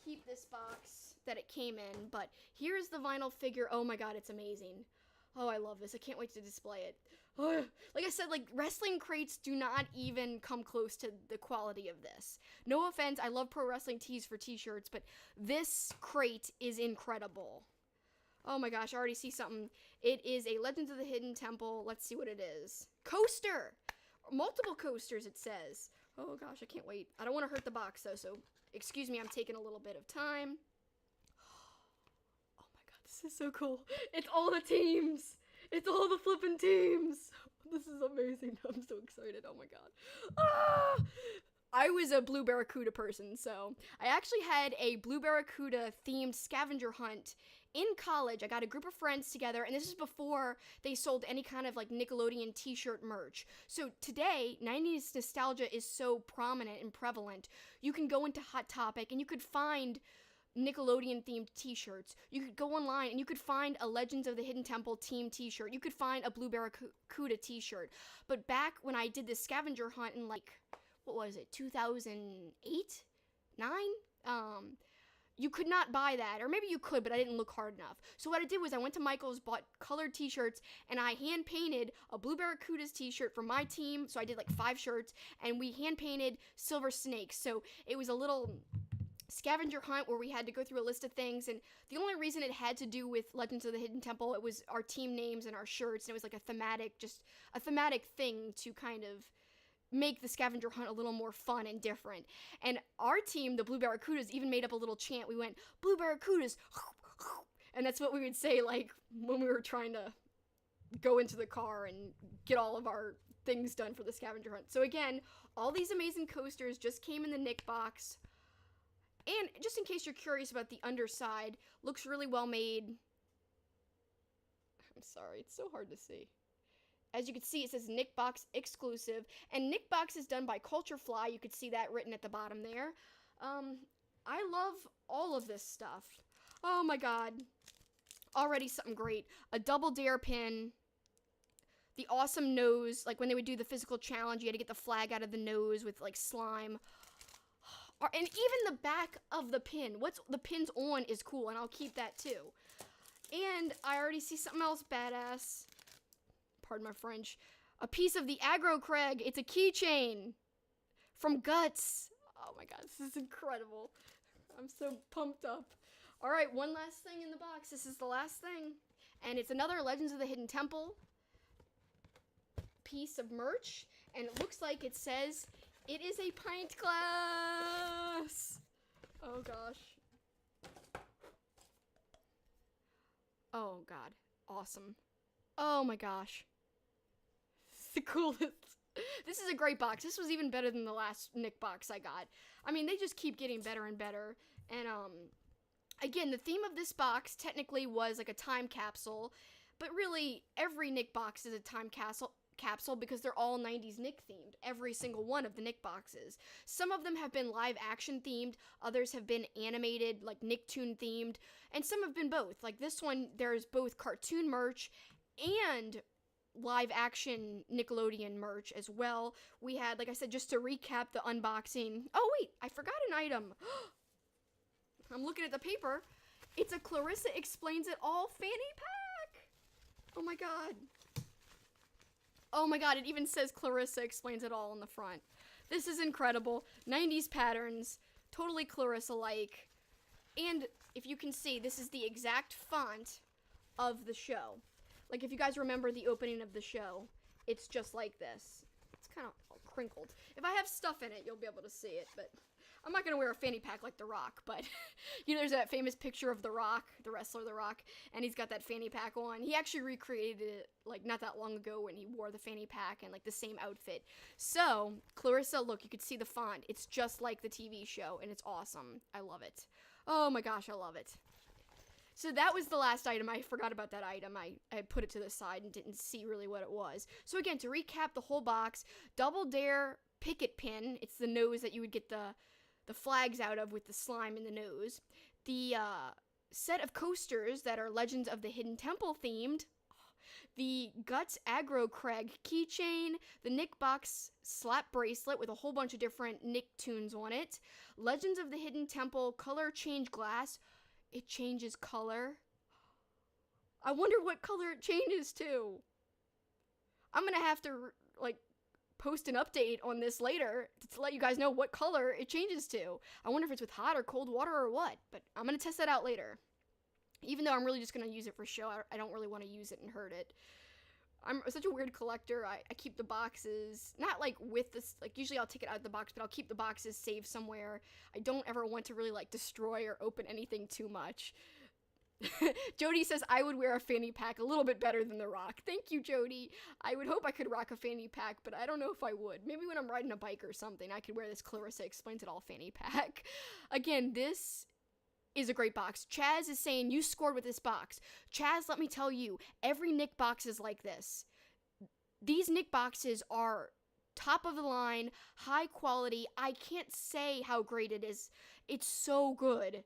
keep this box that it came in. But here's the vinyl figure. Oh my god, it's amazing. Oh, I love this. I can't wait to display it. Oh, like I said, like wrestling crates do not even come close to the quality of this. No offense, I love pro wrestling tees for t-shirts, but this crate is incredible. Oh my gosh, I already see something. It is a Legends of the Hidden Temple. Let's see what it is. Coaster! Multiple coasters, it says. Oh gosh, I can't wait. I don't want to hurt the box though, so excuse me, I'm taking a little bit of time. Oh my god, this is so cool. It's all the teams. It's all the flippin' teams. This is amazing. I'm so excited. Oh my god. Ah! I was a Blue Barracuda person, so I actually had a Blue Barracuda themed scavenger hunt in college. I got a group of friends together, and this is before they sold any kind of like Nickelodeon t-shirt merch. So today, 90s nostalgia is so prominent and prevalent. You can go into Hot Topic and you could find Nickelodeon themed t-shirts. You could go online and you could find a Legends of the Hidden Temple team t-shirt. You could find a Blue Barracuda t-shirt. But back when I did this scavenger hunt in like, what was it, 2008? 9? You could not buy that, or maybe you could, but I didn't look hard enough. So what I did was I went to Michael's, bought colored t-shirts, and I hand painted a Blue Barracudas t-shirt for my team. So I did like 5 shirts, and we hand painted Silver Snakes. So it was a little scavenger hunt where we had to go through a list of things, and the only reason it had to do with Legends of the Hidden Temple, it was our team names and our shirts, and it was like a thematic thing to kind of make the scavenger hunt a little more fun and different. And our team, the Blue Barracudas, even made up a little chant. We went, Blue Barracudas, and that's what we would say like when we were trying to go into the car and get all of our things done for the scavenger hunt. So again, all these amazing coasters just came in the Nick box. And just in case you're curious about the underside, looks really well made. I'm sorry, it's so hard to see. As you can see, it says Nick Box exclusive, and Nick Box is done by Culture Fly. You could see that written at the bottom there. I love all of this stuff. Oh my god. Already something great. A double dare pin. The awesome nose, like when they would do the physical challenge, you had to get the flag out of the nose with like slime. And even the back of the pin, what's the pin's on is cool, and I'll keep that too. And I already see something else badass. Pardon my French. A piece of the Aggro Craig. It's a keychain from Guts. Oh my god, this is incredible. I'm so pumped up. All right, one last thing in the box. This is the last thing. And it's another Legends of the Hidden Temple piece of merch. And it looks like it says it is a pint glass. Oh gosh. Oh god. Awesome. Oh my gosh. The coolest. This is a great box. This was even better than the last Nick box I got. I mean, they just keep getting better and better. And again, the theme of this box technically was like a time capsule, but really every Nick box is a time capsule because they're all 90s Nick themed. Every single one of the Nick boxes. Some of them have been live action themed, others have been animated, like Nicktoon themed, and some have been both. Like this one, there's both cartoon merch and live action Nickelodeon merch as well. We had, like I said, just to recap the unboxing. Oh wait, I forgot an item. I'm looking at the paper. It's a Clarissa Explains It All fanny pack. Oh my god. Oh my god, it even says Clarissa Explains It All on the front. This is incredible. 90s patterns, totally Clarissa-like. And if you can see, this is the exact font of the show. Like, if you guys remember the opening of the show, it's just like this. It's kind of crinkled. If I have stuff in it, you'll be able to see it, but I'm not going to wear a fanny pack like The Rock, but, you know, there's that famous picture of The Rock, the wrestler The Rock, and he's got that fanny pack on. He actually recreated it, like, not that long ago when he wore the fanny pack and, like, the same outfit. So, Clarissa, look, you can see the font. It's just like the TV show, and it's awesome. I love it. Oh my gosh, I love it. So that was the last item. I forgot about that item. I put it to the side and didn't see really what it was. So again, to recap the whole box, Double Dare Picket Pin. It's the nose that you would get the flags out of with the slime in the nose. The set of coasters that are Legends of the Hidden Temple themed. The Guts Aggro Craig keychain. The Nick Box slap bracelet with a whole bunch of different Nicktoons on it. Legends of the Hidden Temple color change glass. It changes color. I wonder what color it changes to. I'm gonna have to, like, post an update on this later to let you guys know what color it changes to. I wonder if it's with hot or cold water or what, but I'm gonna test that out later. Even though I'm really just gonna use it for show, I don't really want to use it and hurt it. I'm such a weird collector. I keep the boxes, not like with this, like usually I'll take it out of the box, but I'll keep the boxes saved somewhere. I don't ever want to really like destroy or open anything too much. Jody says I would wear a fanny pack a little bit better than The Rock. Thank you, Jody. I would hope I could rock a fanny pack, but I don't know if I would. Maybe when I'm riding a bike or something, I could wear this Clarissa Explains It All fanny pack. Again, this is a great box. Chaz is saying you scored with this box. Chaz, let me tell you, every Nick box is like this. These Nick boxes are top of the line, high quality. I can't say how great it is. It's so good.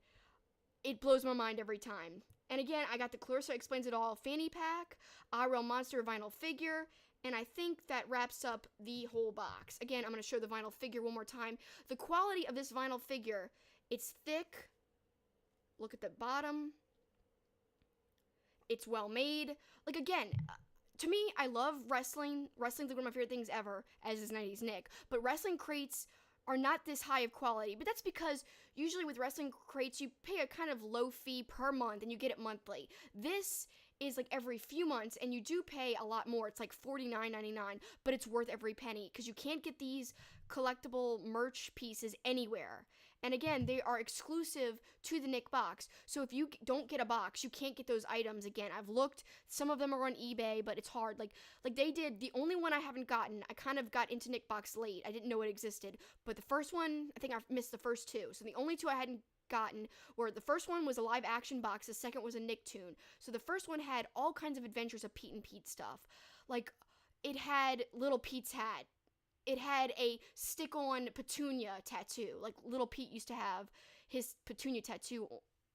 It blows my mind every time. And again, I got the Clarissa Explains It All fanny pack, IRL Monster vinyl figure, and I think that wraps up the whole box. Again, I'm going to show the vinyl figure one more time. The quality of this vinyl figure, it's thick. Look at the bottom. It's well made. Like, again, to me, I love wrestling. Wrestling's like one of my favorite things ever, as is 90s Nick. But wrestling crates are not this high of quality. But that's because usually with wrestling crates, you pay a kind of low fee per month and you get it monthly. This is like every few months and you do pay a lot more. It's like $49.99, but it's worth every penny because you can't get these collectible merch pieces anywhere. And again, they are exclusive to the Nick box. So if you don't get a box, you can't get those items again. I've looked, some of them are on eBay, but it's hard. Like they did, the only one I haven't gotten, I kind of got into Nick box late. I didn't know it existed. But the first one, I think I missed the first two. So the only two I hadn't gotten were the first one was a live action box, the second was a Nicktoon. So the first one had all kinds of adventures of Pete and Pete stuff. Like it had Little Pete's hat. It had a stick-on Petunia tattoo. Like, Little Pete used to have his Petunia tattoo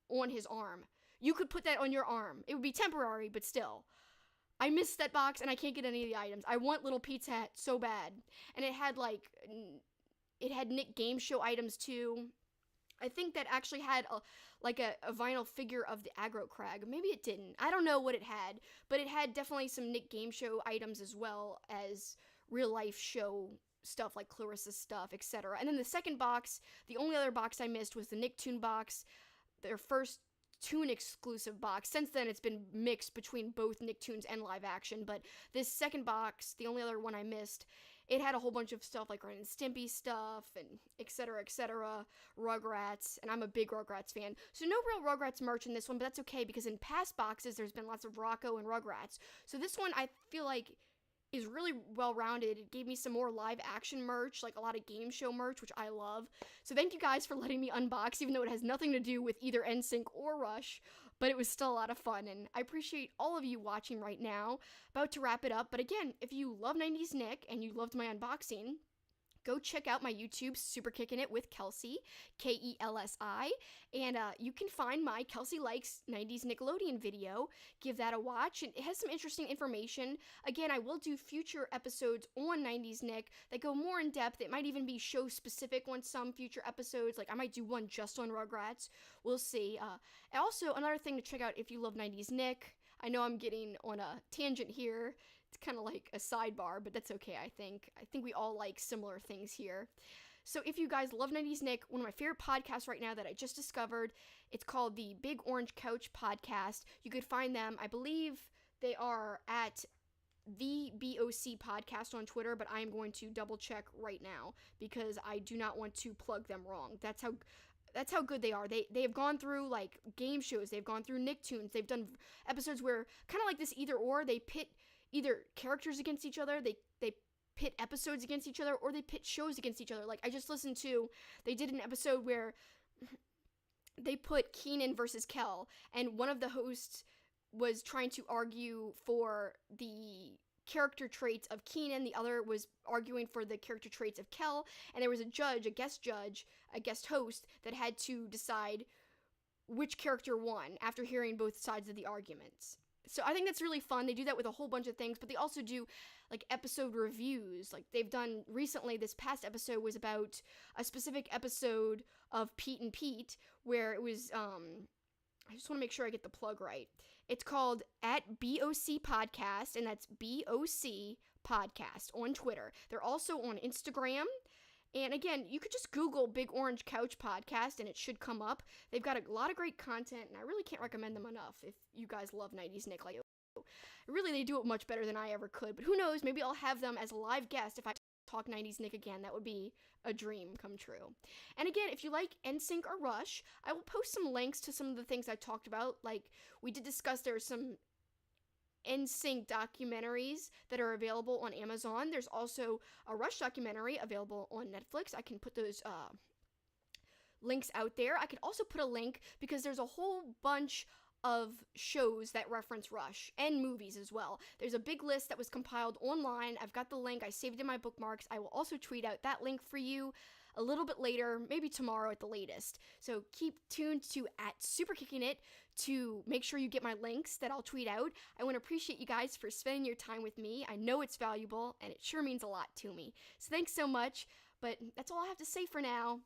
on his arm. You could put that on your arm. It would be temporary, but still. I missed that box, and I can't get any of the items. I want Little Pete's hat so bad. And it had, like, Nick Game Show items, too. I think that actually had, a vinyl figure of the Aggro Crag. Maybe it didn't. I don't know what it had. But it had definitely some Nick Game Show items as well as real life show stuff like Clarissa's stuff, etc. And then the second box, the only other box I missed was the Nicktoon box, their first Toon exclusive box. Since then it's been mixed between both Nicktoons and live action, but this second box, the only other one I missed, it had a whole bunch of stuff like Ren and Stimpy stuff and etc., Rugrats, and I'm a big Rugrats fan. So no real Rugrats merch in this one, but that's okay because in past boxes there's been lots of Rocco and Rugrats. So this one I feel like is really well-rounded. It gave me some more live action merch, like a lot of game show merch, which I love. So thank you guys for letting me unbox, even though it has nothing to do with either Nsync or Rush, but it was still a lot of fun, and I appreciate all of you watching right now. About to wrap it up, but again, if you love 90s Nick and you loved my unboxing, go check out my YouTube, Super Kickin' It with Kelsey, Kelsi, and you can find my Kelsey Likes 90s Nickelodeon video. Give that a watch, and it has some interesting information. Again, I will do future episodes on 90s Nick that go more in depth. It might even be show-specific on some future episodes. Like, I might do one just on Rugrats. We'll see. Also, another thing to check out if you love 90s Nick. I know I'm getting on a tangent here. It's kind of like a sidebar, but that's okay, I think. I think we all like similar things here. So if you guys love 90s Nick, one of my favorite podcasts right now that I just discovered, it's called the Big Orange Couch Podcast. You could find them, I believe they are at the BOC Podcast on Twitter, but I am going to double check right now because I do not want to plug them wrong. That's how good they are. They have gone through like game shows. They've gone through Nicktoons. They've done episodes where kind of like this either or. They pit either characters against each other. They pit episodes against each other, or they pit shows against each other. Like I just listened to, they did an episode where they put Keenan versus Kel, and one of the hosts was trying to argue for the character traits of Keenan, the other was arguing for the character traits of Kel, and there was a guest host that had to decide which character won after hearing both sides of the arguments. So I think that's really fun. They do that with a whole bunch of things, but they also do like episode reviews. Like they've done recently, this past episode was about a specific episode of Pete and Pete where it was, I just want to make sure I get the plug right. It's called at BOC Podcast, and that's BOC Podcast on Twitter. They're also on Instagram. And again, you could just Google Big Orange Couch Podcast and it should come up. They've got a lot of great content, and I really can't recommend them enough if you guys love 90s Nick like really, they do it much better than I ever could. But who knows, maybe I'll have them as a live guest if I talk 90s Nick again. That would be a dream come true. And again, if you like Nsync or Rush, I will post some links to some of the things I talked about. Like, we did discuss there are some Nsync documentaries that are available on Amazon. There's also a Rush documentary available on Netflix. I can put those links out there. I could also put a link because there's a whole bunch of shows that reference Rush and movies as well. There's a big list that was compiled online. I've got the link. I saved it in my bookmarks. I will also tweet out that link for you a little bit later, maybe tomorrow at the latest. So keep tuned to at @SuperKickingIt to make sure you get my links that I'll tweet out. I want to appreciate you guys for spending your time with me. I know it's valuable, and it sure means a lot to me. So thanks so much, but that's all I have to say for now.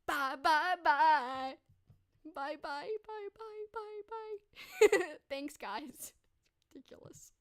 Bye, bye, bye. Bye, bye, bye, bye, bye, bye. Thanks, guys. Ridiculous.